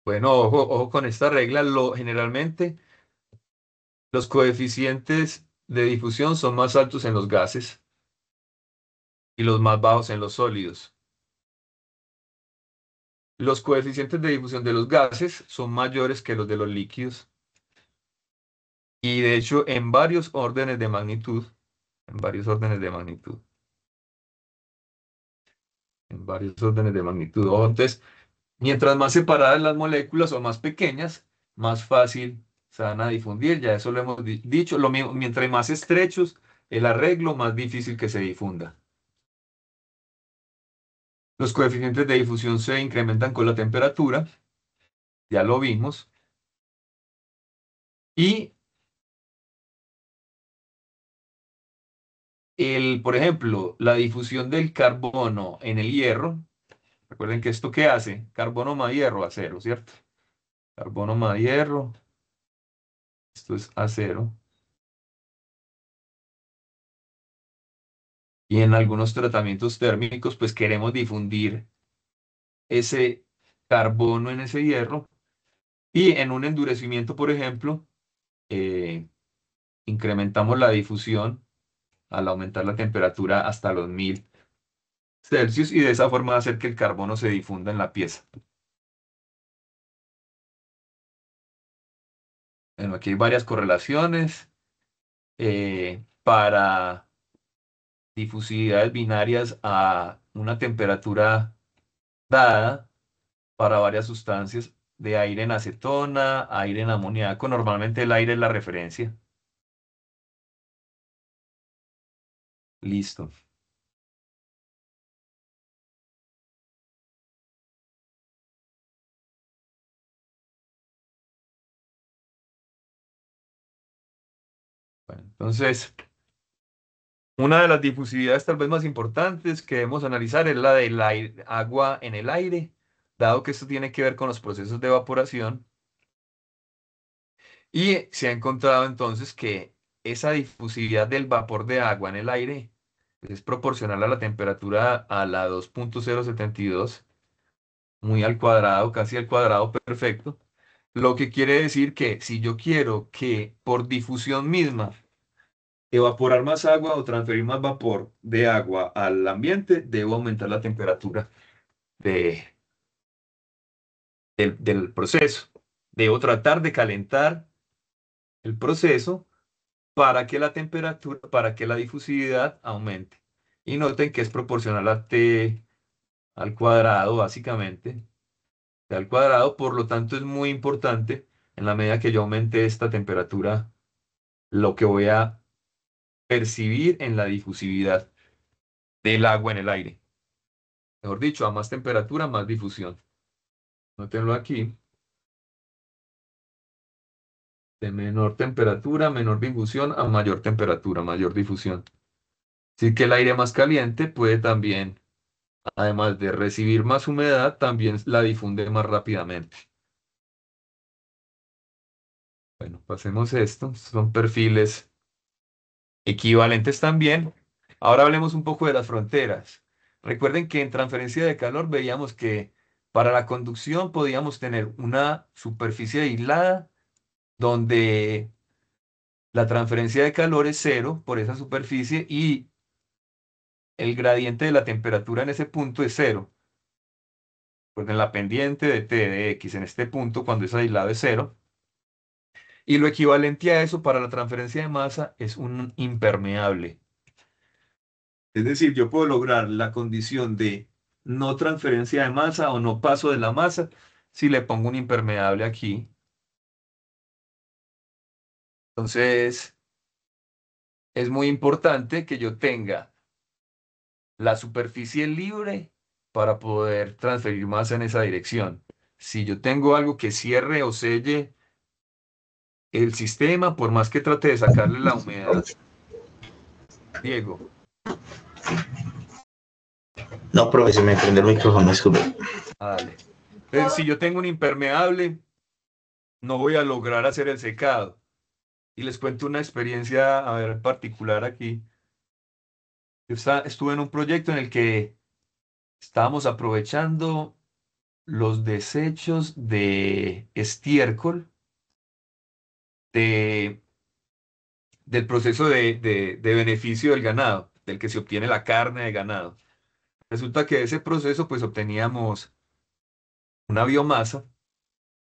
Bueno, ojo con esta regla, generalmente los coeficientes de difusión son más altos en los gases y los más bajos en los sólidos. Los coeficientes de difusión de los gases son mayores que los de los líquidos y de hecho en varios órdenes de magnitud, en varios órdenes de magnitud, en varios órdenes de magnitud. Entonces, mientras más separadas las moléculas o más pequeñas, más fácil se van a difundir. Ya eso lo hemos dicho. Lo mismo, mientras más estrechos el arreglo, más difícil que se difunda. Los coeficientes de difusión se incrementan con la temperatura, ya lo vimos. Y por ejemplo, la difusión del carbono en el hierro, recuerden que esto ¿qué hace? Carbono más hierro, acero, ¿cierto? Carbono más hierro, esto es acero. Y en algunos tratamientos térmicos, pues queremos difundir ese carbono en ese hierro. Y en un endurecimiento, por ejemplo, eh, incrementamos la difusión al aumentar la temperatura hasta los 1000 Celsius y de esa forma hacer que el carbono se difunda en la pieza. Bueno, aquí hay varias correlaciones para difusividades binarias a una temperatura dada para varias sustancias de aire en acetona, aire en amoníaco. Normalmente el aire es la referencia. Listo. Bueno, entonces, una de las difusividades tal vez más importantes que debemos analizar es la del agua en el aire, dado que esto tiene que ver con los procesos de evaporación. Y se ha encontrado entonces que esa difusividad del vapor de agua en el aire es proporcional a la temperatura a la 2.072, muy al cuadrado, casi al cuadrado perfecto. Lo que quiere decir que si yo quiero que por difusión misma evaporar más agua o transferir más vapor de agua al ambiente, debo aumentar la temperatura de- del proceso. Debo tratar de calentar el proceso para que la temperatura, para que la difusividad aumente. Y noten que es proporcional a T al cuadrado, básicamente, T al cuadrado, por lo tanto es muy importante, en la medida que yo aumente esta temperatura, lo que voy a percibir en la difusividad del agua en el aire. Mejor dicho, a más temperatura, más difusión. Nótenlo aquí. De menor temperatura, menor difusión, a mayor temperatura, mayor difusión. Así que el aire más caliente puede también, además de recibir más humedad, también la difunde más rápidamente. Bueno, pasemos esto. Son perfiles equivalentes también. Ahora hablemos un poco de las fronteras. Recuerden que en transferencia de calor veíamos que para la conducción podíamos tener una superficie aislada donde la transferencia de calor es cero por esa superficie y el gradiente de la temperatura en ese punto es cero. Pues en la pendiente de T de X en este punto, cuando es aislado, es cero. Y lo equivalente a eso para la transferencia de masa es un impermeable. Es decir, yo puedo lograr la condición de no transferencia de masa o no paso de la masa si le pongo un impermeable aquí. Entonces, es muy importante que yo tenga la superficie libre para poder transferir masa en esa dirección. Si yo tengo algo que cierre o selle el sistema, por más que trate de sacarle la humedad, Diego, No, profe, se me prende el micrófono, disculpe. dale. Entonces, si yo tengo un impermeable, no voy a lograr hacer el secado. Y les cuento una experiencia, a ver, particular aquí. Estuve en un proyecto en el que estábamos aprovechando los desechos de estiércol de, del proceso de beneficio del ganado, del que se obtiene la carne de ganado. Resulta que de ese proceso pues obteníamos una biomasa,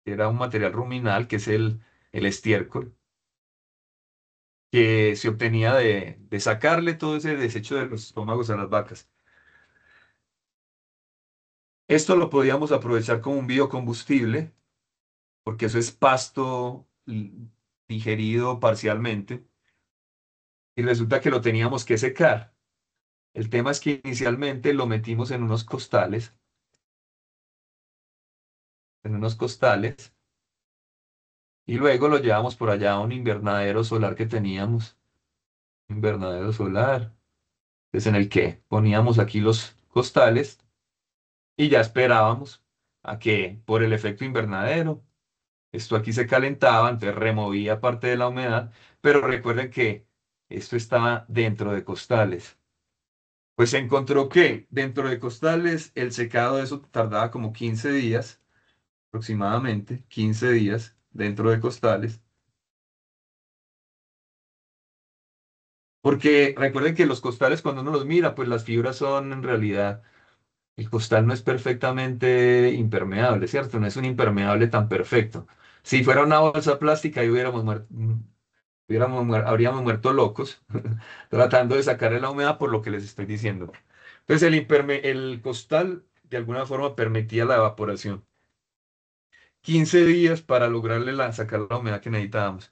que era un material ruminal, que es el estiércol, que se obtenía de sacarle todo ese desecho de los estómagos a las vacas. Esto lo podíamos aprovechar como un biocombustible, porque eso es pasto digerido parcialmente, y resulta que lo teníamos que secar. El tema es que inicialmente lo metimos en unos costales, y luego lo llevamos por allá a un invernadero solar que teníamos, invernadero solar, es en el que poníamos aquí los costales y ya esperábamos a que por el efecto invernadero esto aquí se calentaba, entonces removía parte de la humedad, pero recuerden que esto estaba dentro de costales. Pues se encontró que dentro de costales el secado de eso tardaba como 15 días, aproximadamente 15 días dentro de costales, porque recuerden que los costales cuando uno los mira, pues las fibras son en realidad, el costal no es perfectamente impermeable, ¿cierto? No es un impermeable tan perfecto. Si fuera una bolsa plástica, ahí habríamos muerto locos tratando de sacarle la humedad por lo que les estoy diciendo. Entonces el costal de alguna forma permitía la evaporación. 15 días para lograrle sacar la humedad que necesitábamos.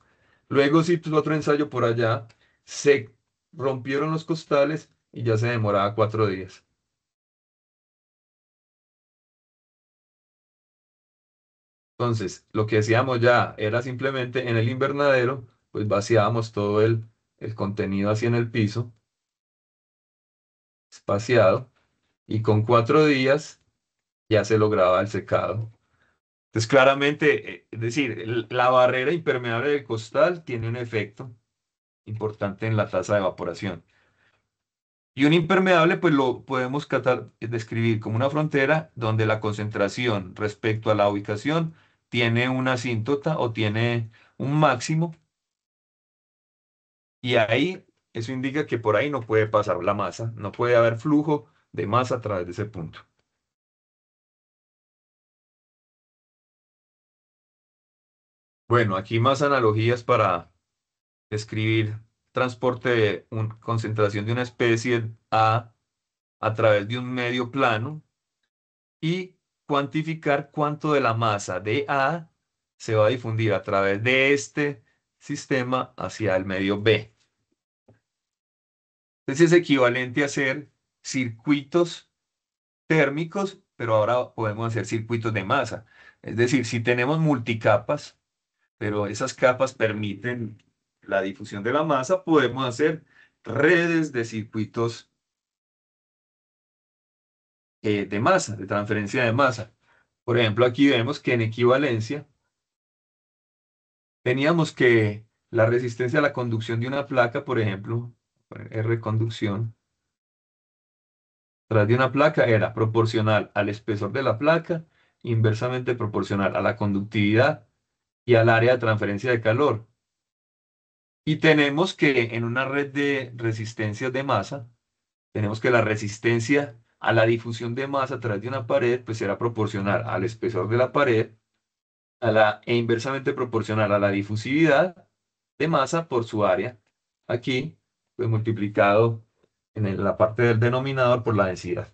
Luego sí, pues, otro ensayo por allá, se rompieron los costales y ya se demoraba 4 días. Entonces, lo que hacíamos ya era simplemente en el invernadero, pues vaciábamos todo el el contenido así en el piso, espaciado, y con 4 días ya se lograba el secado. Entonces, claramente, es decir, la barrera impermeable del costal tiene un efecto importante en la tasa de evaporación. Y un impermeable, pues lo podemos describir como una frontera donde la concentración respecto a la ubicación tiene una asíntota o tiene un máximo, y ahí eso indica que por ahí no puede pasar la masa, no puede haber flujo de masa a través de ese punto. Bueno, aquí más analogías para describir transporte de concentración de una especie a través de un medio plano y cuantificar cuánto de la masa de A se va a difundir a través de este sistema hacia el medio B. Entonces es equivalente a hacer circuitos térmicos, pero ahora podemos hacer circuitos de masa. Es decir, si tenemos multicapas, pero esas capas permiten la difusión de la masa, podemos hacer redes de circuitos de masa, de transferencia de masa. Por ejemplo, aquí vemos que en equivalencia teníamos que la resistencia a la conducción de una placa, por ejemplo, R conducción, tras de una placa era proporcional al espesor de la placa, inversamente proporcional a la conductividad y al área de transferencia de calor. Y tenemos que en una red de resistencias de masa, tenemos que la resistencia a la difusión de masa a través de una pared, pues será proporcional al espesor de la pared e inversamente proporcional a la difusividad de masa por su área. Aquí, pues multiplicado en la parte del denominador por la densidad.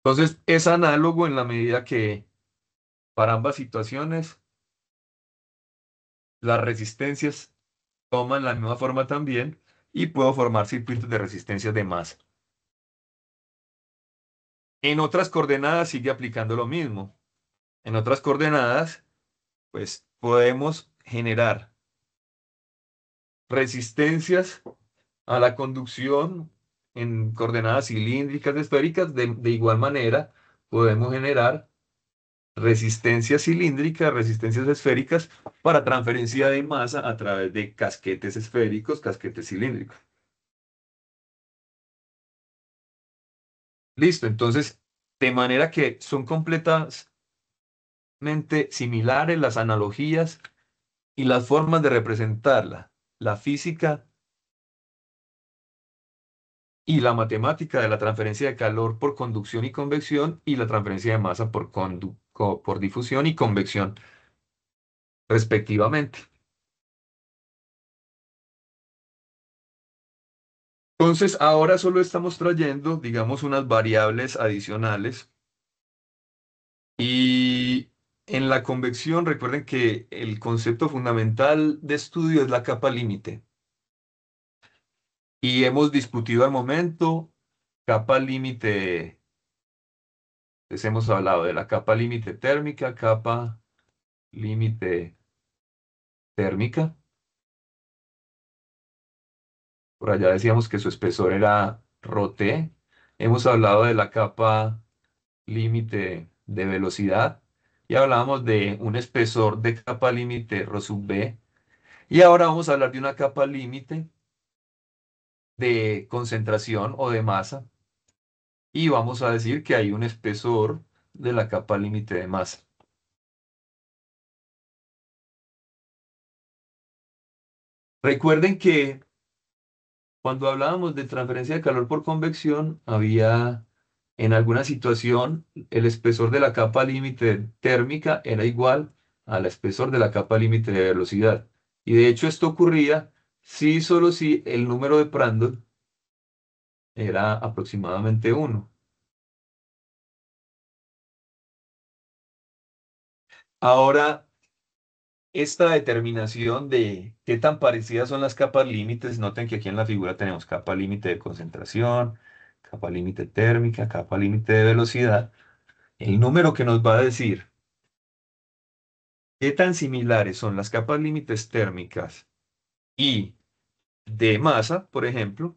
Entonces, es análogo en la medida que para ambas situaciones las resistencias toman la misma forma también y puedo formar circuitos de resistencias de masa. En otras coordenadas sigue aplicando lo mismo. En otras coordenadas, pues podemos generar resistencias a la conducción en coordenadas cilíndricas esféricas. De igual manera, podemos generar resistencias cilíndricas, resistencias esféricas para transferencia de masa a través de casquetes esféricos, casquetes cilíndricos. Listo, entonces, de manera que son completamente similares las analogías y las formas de representarla. La física y la matemática de la transferencia de calor por conducción y convección y la transferencia de masa por difusión y convección, respectivamente. Entonces, ahora solo estamos trayendo, digamos, unas variables adicionales y en la convección recuerden que el concepto fundamental de estudio es la capa límite y hemos discutido al momento capa límite. Entonces hemos hablado de la capa límite térmica, capa límite térmica. Por allá decíamos que su espesor era ρT. Hemos hablado de la capa límite de velocidad y hablábamos de un espesor de capa límite ρ sub b. Y ahora vamos a hablar de una capa límite de concentración o de masa y vamos a decir que hay un espesor de la capa límite de masa. Recuerden que cuando hablábamos de transferencia de calor por convección, había en alguna situación el espesor de la capa límite térmica era igual al espesor de la capa límite de velocidad. Y de hecho esto ocurría si solo si el número de Prandtl era aproximadamente 1. Ahora, esta determinación de qué tan parecidas son las capas límites, noten que aquí en la figura tenemos capa límite de concentración, capa límite térmica, capa límite de velocidad. El número que nos va a decir qué tan similares son las capas límites térmicas Y de masa, por ejemplo,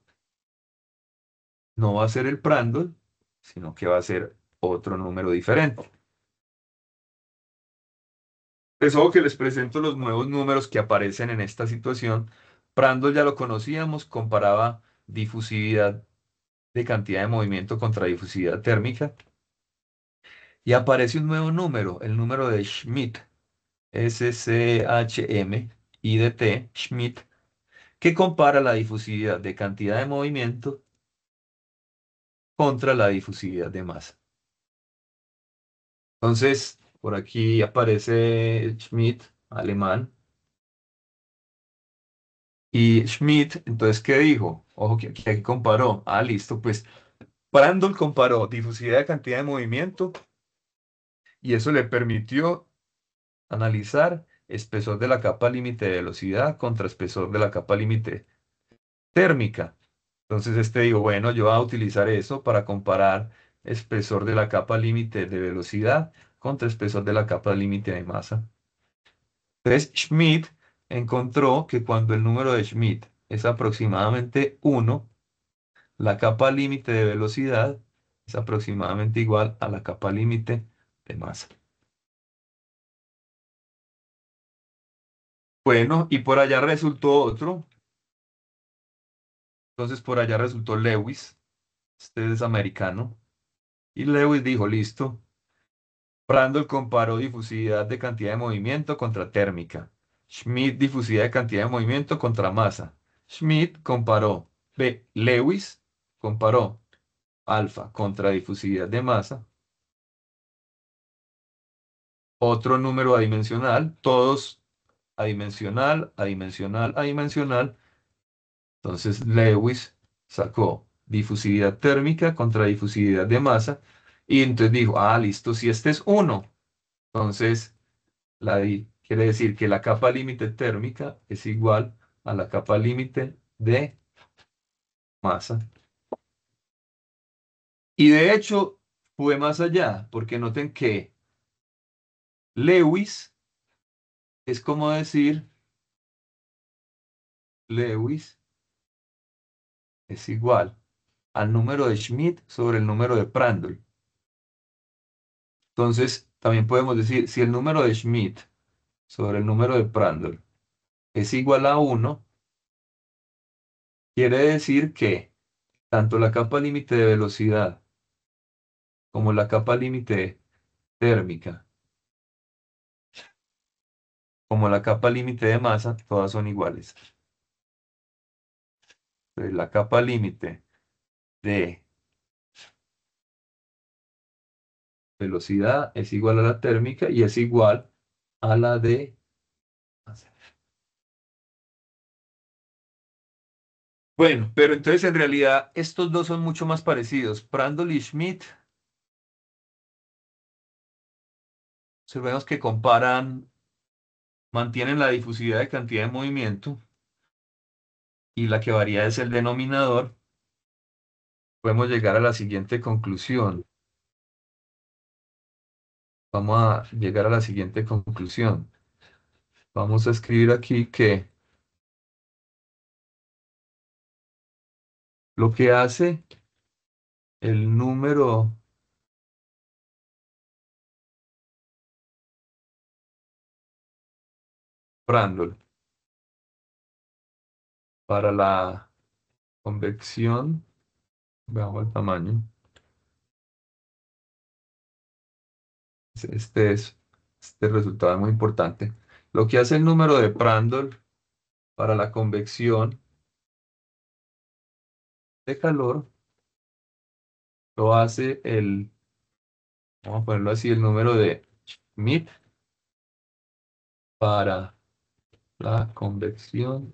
no va a ser el Prandtl, sino que va a ser otro número diferente. Es obvio que les presento los nuevos números que aparecen en esta situación. Prandtl ya lo conocíamos, comparaba difusividad de cantidad de movimiento contra difusividad térmica. Y aparece un nuevo número, el número de Schmidt, SCHM, I de T, Schmidt, que compara la difusividad de cantidad de movimiento contra la difusividad de masa. Entonces, por aquí aparece Schmidt, alemán, y Schmidt, entonces, ¿qué dijo? Ojo, que aquí comparó. Ah, listo, pues Prandtl comparó difusividad de cantidad de movimiento y eso le permitió analizar espesor de la capa límite de velocidad contra espesor de la capa límite térmica. Entonces este digo, bueno, yo voy a utilizar eso para comparar espesor de la capa límite de velocidad contra espesor de la capa límite de masa. Entonces Schmidt encontró que cuando el número de Schmidt es aproximadamente 1, la capa límite de velocidad es aproximadamente igual a la capa límite de masa. Bueno, y por allá resultó otro. Entonces por allá resultó Lewis. Este es americano. Y Lewis dijo, listo. Prandtl comparó difusividad de cantidad de movimiento contra térmica. Schmidt difusividad de cantidad de movimiento contra masa. Schmidt comparó. Lewis comparó alfa contra difusividad de masa. Otro número adimensional. Todos adimensional, adimensional, adimensional. Entonces Lewis sacó difusividad térmica contra difusividad de masa. Y entonces dijo, ah, listo, si este es 1. Entonces quiere decir que la capa límite térmica es igual a la capa límite de masa. Y de hecho, fue más allá, porque noten que Lewis es como decir, Lewis es igual al número de Schmidt sobre el número de Prandtl. Entonces, también podemos decir, si el número de Schmidt sobre el número de Prandtl es igual a 1, quiere decir que tanto la capa límite de velocidad como la capa límite térmica como la capa límite de masa, todas son iguales. Entonces, la capa límite de velocidad es igual a la térmica y es igual a la de masa. Bueno, pero entonces en realidad estos dos son mucho más parecidos. Prandtl y Schmidt, observemos que comparan, mantienen la difusividad de cantidad de movimiento y la que varía es el denominador. Podemos llegar a la siguiente conclusión. Vamos a llegar a la siguiente conclusión. Vamos a escribir aquí que lo que hace el número Prandtl para la convección, veamos el tamaño. Este es, este resultado es muy importante. Lo que hace el número de Prandtl para la convección de calor, lo hace vamos a ponerlo así, el número de Schmidt para la convección.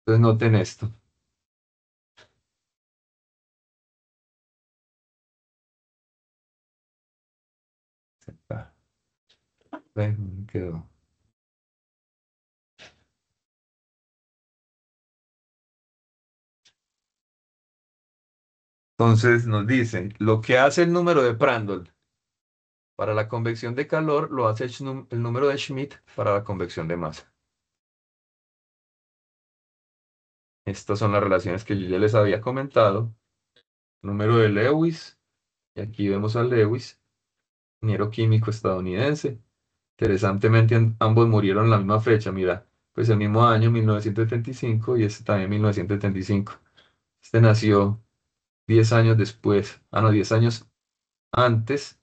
Entonces noten esto. Ah, ven, quedó. Entonces nos dicen, lo que hace el número de Prandtl Para la convección de calor lo hace el número de Schmidt para la convección de masa. Estas son las relaciones que yo ya les había comentado. Número de Lewis, y aquí vemos a Lewis, ingeniero químico estadounidense. Interesantemente, ambos murieron en la misma fecha, mira, pues el mismo año, 1975, y este también 1975. Este nació 10 años después, no, 10 años antes.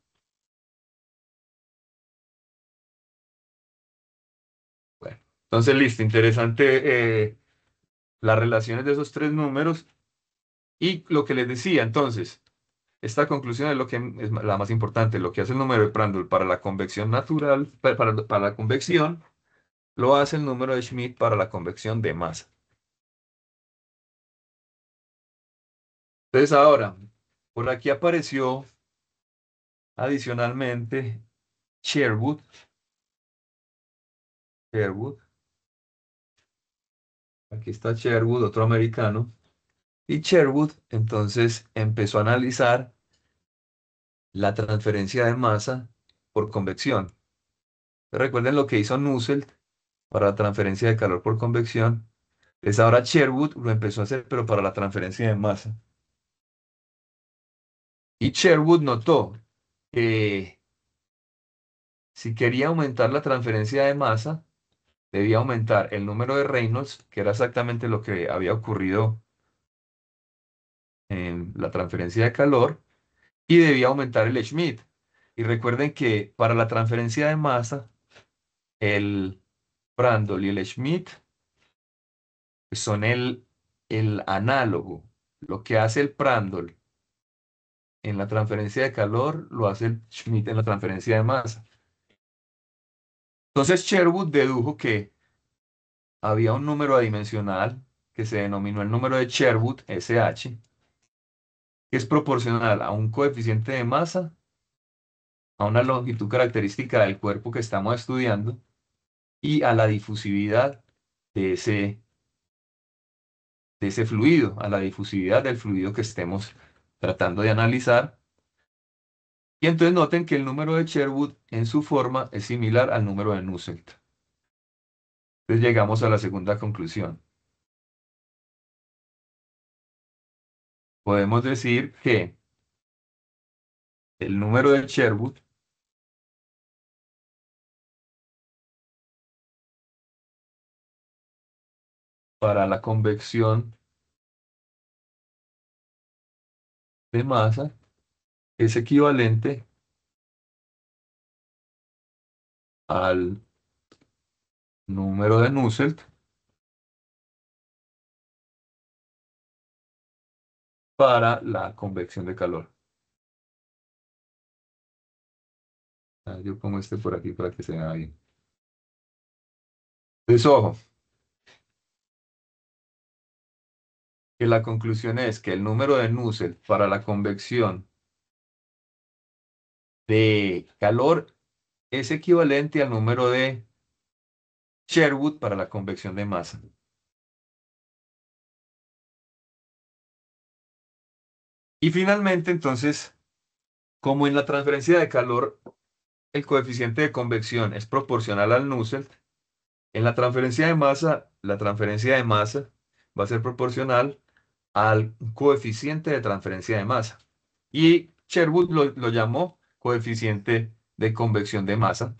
Bueno, entonces listo, interesante las relaciones de esos tres números y lo que les decía, entonces, esta conclusión es lo que es la más importante, lo que hace el número de Prandtl para la convección natural, para la convección, lo hace el número de Schmidt para la convección de masa. Entonces ahora, por aquí apareció adicionalmente Sherwood, Sherwood, aquí está Sherwood, otro americano, y Sherwood entonces empezó a analizar la transferencia de masa por convección. Recuerden lo que hizo Nusselt para la transferencia de calor por convección. Es ahora Sherwood lo empezó a hacer, pero para la transferencia de masa. Y Sherwood notó que si quería aumentar la transferencia de masa, debía aumentar el número de Reynolds, que era exactamente lo que había ocurrido en la transferencia de calor, y debía aumentar el Schmidt. Y recuerden que para la transferencia de masa, el Prandtl y el Schmidt son el análogo. Lo que hace el Prandtl en la transferencia de calor, lo hace el Schmidt en la transferencia de masa. Entonces Sherwood dedujo que había un número adimensional que se denominó el número de Sherwood, SH, que es proporcional a un coeficiente de masa, a una longitud característica del cuerpo que estamos estudiando y a la difusividad de ese fluido, a la difusividad del fluido que estemos tratando de analizar. Y entonces noten que el número de Sherwood en su forma es similar al número de Nusselt. Entonces llegamos a la segunda conclusión. Podemos decir que el número de Sherwood para la convección de masa es equivalente al número de Nusselt para la convección de calor. Yo pongo este por aquí para que se vea bien. Entonces, ojo, que la conclusión es que el número de Nusselt para la convección de calor es equivalente al número de Sherwood para la convección de masa. Y finalmente, entonces, como en la transferencia de calor el coeficiente de convección es proporcional al Nusselt, en la transferencia de masa, la transferencia de masa va a ser proporcional al coeficiente de transferencia de masa. Y Sherwood lo llamó coeficiente de convección de masa,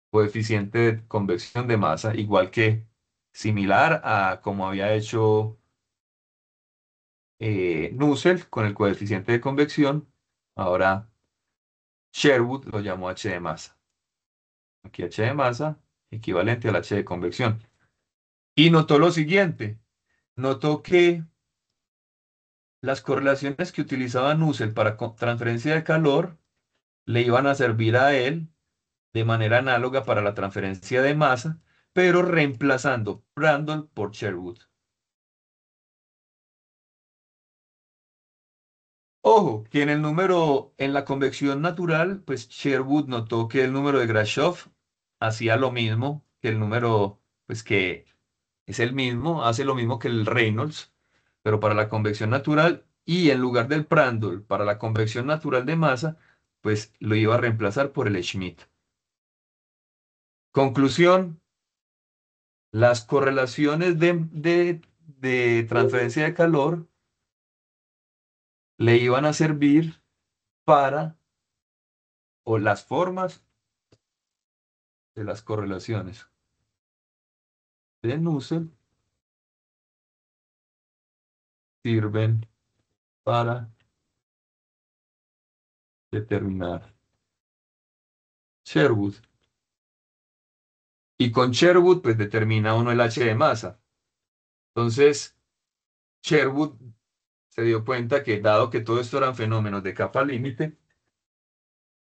coeficiente de convección de masa, igual que similar a como había hecho Nusselt con el coeficiente de convección, ahora Sherwood lo llamó H de masa. Aquí H de masa equivalente al H de convección. Y notó lo siguiente, notó que las correlaciones que utilizaba Nusselt para transferencia de calor le iban a servir a él de manera análoga para la transferencia de masa, pero reemplazando Prandtl por Sherwood. Ojo, que en la convección natural, pues Sherwood notó que el número de Grashof hacía lo mismo que el número, pues que es el mismo, hace lo mismo que el Reynolds, pero para la convección natural, y en lugar del Prandtl para la convección natural de masa, pues lo iba a reemplazar por el Schmidt. Conclusión, las correlaciones de transferencia de calor le iban a servir para, o las formas de las correlaciones de Nusselt sirven para determinar Sherwood. Y con Sherwood, pues determina uno el H de masa. Entonces, Sherwood se dio cuenta que, dado que todo esto eran fenómenos de capa límite,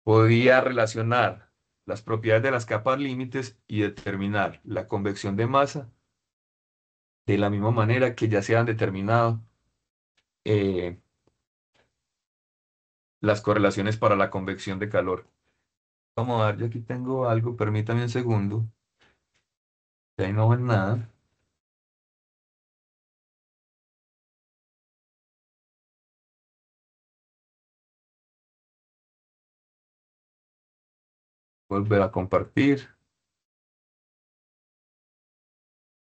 podía relacionar las propiedades de las capas límites y determinar la convección de masa de la misma manera que ya se han determinado eh, las correlaciones para la convección de calor. Vamos a ver, yo aquí tengo algo, permítame un segundo, que ahí no ven nada. Volver a compartir.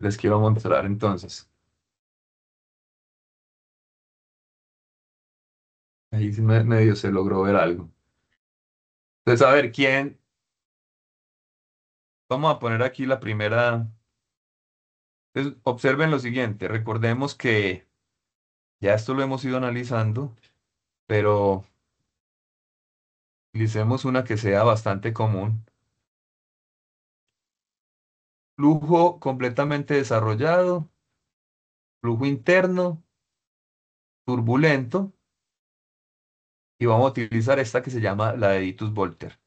Les quiero mostrar entonces. Ahí sí medio se logró ver algo. Entonces, a ver, ¿quién? Vamos a poner aquí la primera. Entonces, observen lo siguiente. Recordemos que ya esto lo hemos ido analizando, pero utilicemos una que sea bastante común. Flujo completamente desarrollado, flujo interno, turbulento, y vamos a utilizar esta que se llama la de Ditus-Volter.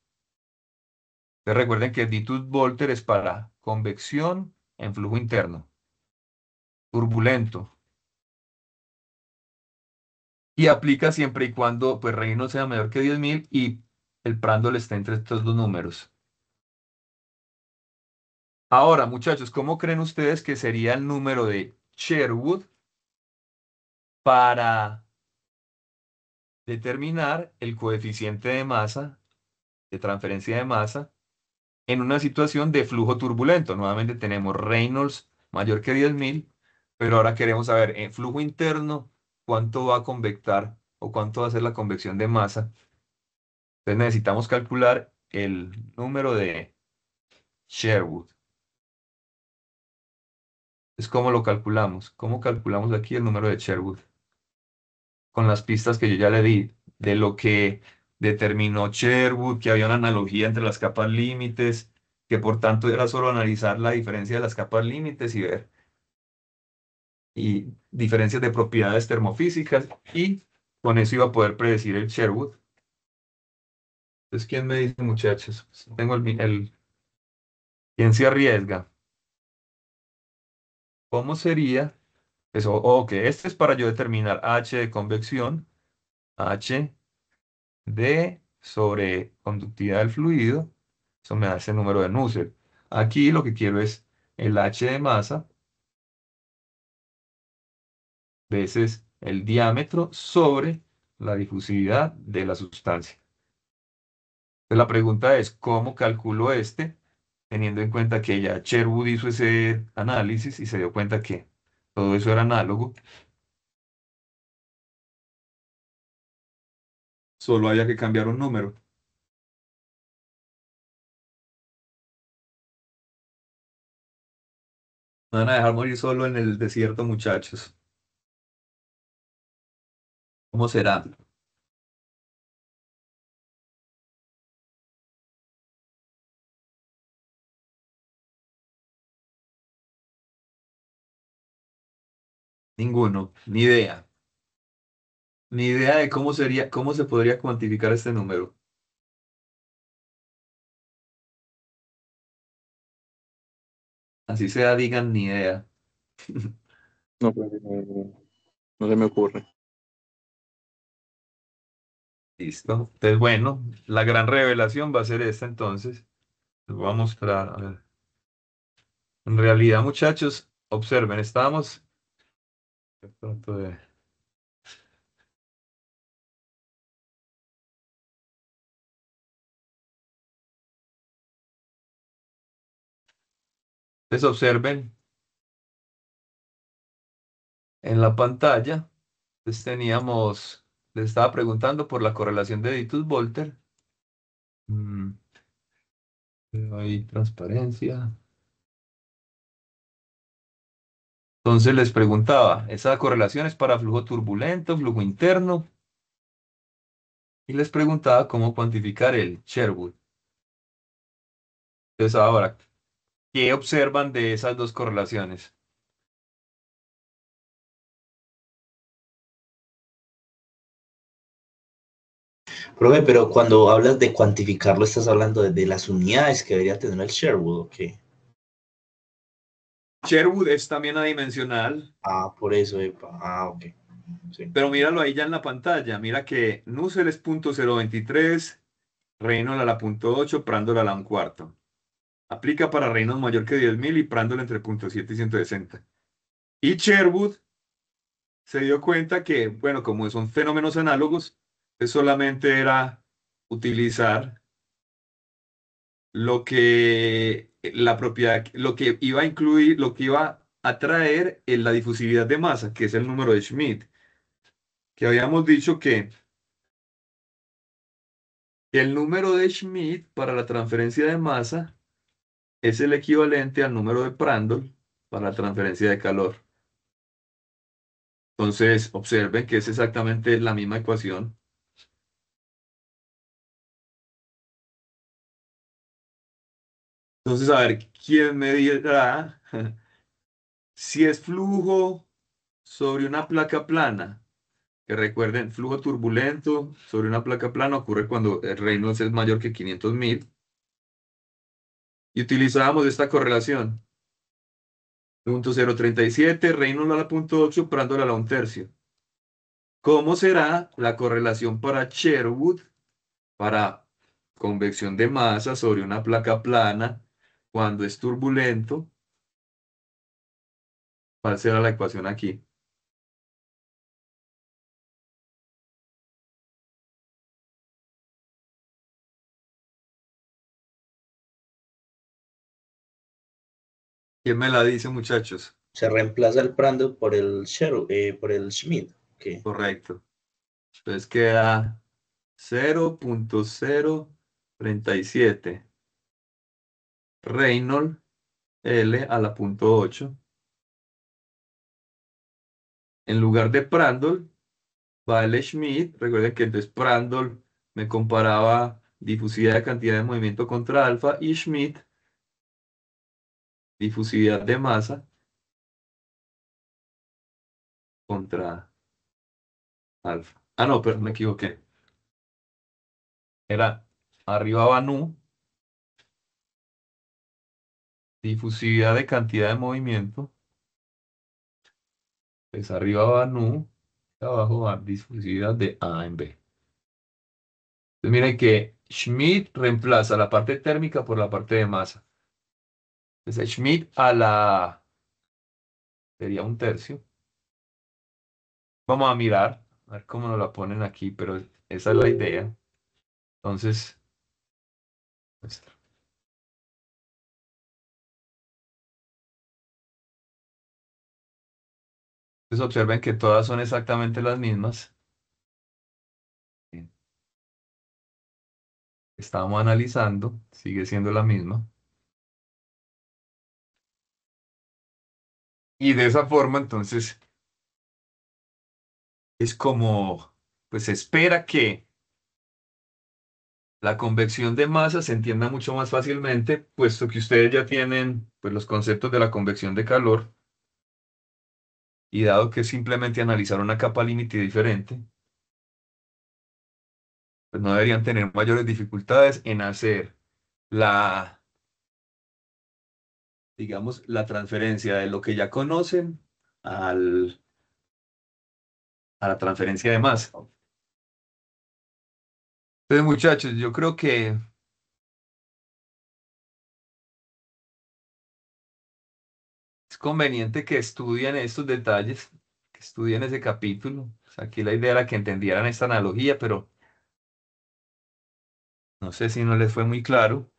Entonces recuerden que Ditus-Volter es para convección en flujo interno, turbulento, y aplica siempre y cuando pues Reynolds sea mayor que 10.000 y el Prandtl esté entre estos dos números. Ahora, muchachos, ¿cómo creen ustedes que sería el número de Sherwood para determinar el coeficiente de masa, de transferencia de masa, en una situación de flujo turbulento? Nuevamente tenemos Reynolds mayor que 10.000, pero ahora queremos saber en flujo interno cuánto va a convectar o cuánto va a ser la convección de masa. Entonces necesitamos calcular el número de Sherwood. Es cómo lo calculamos. ¿Cómo calculamos aquí el número de Sherwood? Con las pistas que yo ya le di de lo que determinó Sherwood, que había una analogía entre las capas límites, que por tanto era solo analizar la diferencia de las capas límites y ver y diferencias de propiedades termofísicas, y con eso iba a poder predecir el Sherwood. Entonces, ¿quién me dice, muchachos? Tengo ¿quién se arriesga? ¿Cómo sería eso? Ok, este es para yo determinar H de convección, H D sobre conductividad del fluido. Eso me da ese número de Nusselt. Aquí lo que quiero es el H de masa veces el diámetro sobre la difusividad de la sustancia. Entonces la pregunta es, ¿cómo calculo este? Teniendo en cuenta que ya Sherwood hizo ese análisis y se dio cuenta que todo eso era análogo, solo había que cambiar un número. Me van a dejar morir solo en el desierto, muchachos. ¿Cómo será? Ninguno, ni idea. Ni idea de cómo sería, cómo se podría cuantificar este número. Así sea, digan ni idea. No, pues, no se me ocurre. Listo. Entonces, bueno, la gran revelación va a ser esta entonces. Les voy a mostrar. A ver. En realidad, muchachos, observen, estábamos. Trato de- Entonces observen en la pantalla, pues teníamos, les estaba preguntando por la correlación de Ditus-Volter. Mm, Veo ahí transparencia. Entonces les preguntaba, esa correlación es para flujo turbulento, flujo interno, y les preguntaba cómo cuantificar el Sherwood. Entonces ahora, ¿qué observan de esas dos correlaciones? Profe, pero cuando hablas de cuantificarlo, estás hablando de las unidades que debería tener el Sherwood, ¿o qué? Sherwood es también adimensional, Ah, por eso, epa. Ah, ok. Sí. pero míralo ahí ya en la pantalla. Mira que Nusselt es 0.023, Reynolds a la 0.8, Prandtl a la 1/4. Aplica para Reynolds mayor que 10.000 y Prandtl entre 0.7 y 160. Y Sherwood se dio cuenta que, bueno, como son fenómenos análogos, pues solamente era utilizar lo que la propiedad, lo que iba a incluir, lo que iba a traer en la difusividad de masa, que es el número de Schmidt, que habíamos dicho que el número de Schmidt para la transferencia de masa es el equivalente al número de Prandtl para la transferencia de calor. Entonces, observen que es exactamente la misma ecuación. Entonces, a ver, ¿quién me dirá si es flujo sobre una placa plana? Que recuerden, flujo turbulento sobre una placa plana ocurre cuando el Reynolds es mayor que 500.000. Y utilizábamos esta correlación. 0.037, Reynolds a la 0.8, Prandtl a la 1/3. ¿Cómo será la correlación para Sherwood, para convección de masa sobre una placa plana cuando es turbulento? ¿Cuál será la ecuación aquí? ¿Quién me la dice, muchachos? Se reemplaza el Prandtl por el por el Schmidt. Ok. Correcto. Entonces queda 0.037 Reynolds L a la 0.8. En lugar de Prandtl va el Schmidt. Recuerden que entonces Prandtl me comparaba difusividad de cantidad de movimiento contra alfa y Schmidt difusividad de masa contra alfa. Ah, no, pero me equivoqué. Era arriba va nu, difusividad de cantidad de movimiento. Pues arriba va nu, abajo va difusividad de A en B. Entonces miren que Schmidt reemplaza la parte térmica por la parte de masa. Entonces Schmidt a la sería 1/3. Vamos a mirar, a ver cómo nos la ponen aquí, pero esa es la idea. Entonces, pues, observen que todas son exactamente las mismas. Estábamos analizando, sigue siendo la misma. Y de esa forma, entonces, es como, pues se espera que la convección de masa se entienda mucho más fácilmente, puesto que ustedes ya tienen pues, los conceptos de la convección de calor, y dado que es simplemente analizar una capa límite diferente, pues no deberían tener mayores dificultades en hacer la, digamos, la transferencia de lo que ya conocen al, a la transferencia de masa. Entonces, muchachos, yo creo que es conveniente que estudien estos detalles, que estudien ese capítulo. O sea, aquí la idea era que entendieran esta analogía, pero no sé si no les fue muy claro,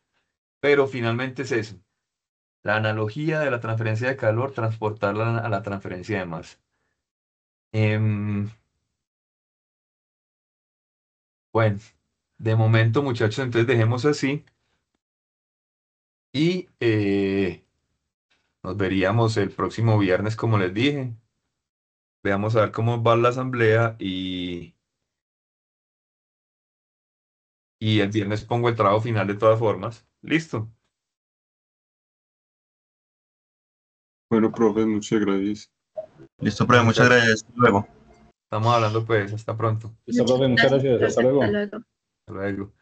pero finalmente es eso. La analogía de la transferencia de calor, transportarla a la transferencia de masa. Em, bueno, de momento, muchachos, entonces dejemos así y nos veríamos el próximo viernes, como les dije. Veamos a ver cómo va la asamblea y el viernes pongo el trabajo final de todas formas. Listo. Bueno, profe, muchas gracias. Listo, profe, muchas Muchachos, gracias. Hasta luego. estamos hablando pues. Hasta pronto. Listo, profe, muchas gracias. Hasta luego. Hasta luego. Hasta luego.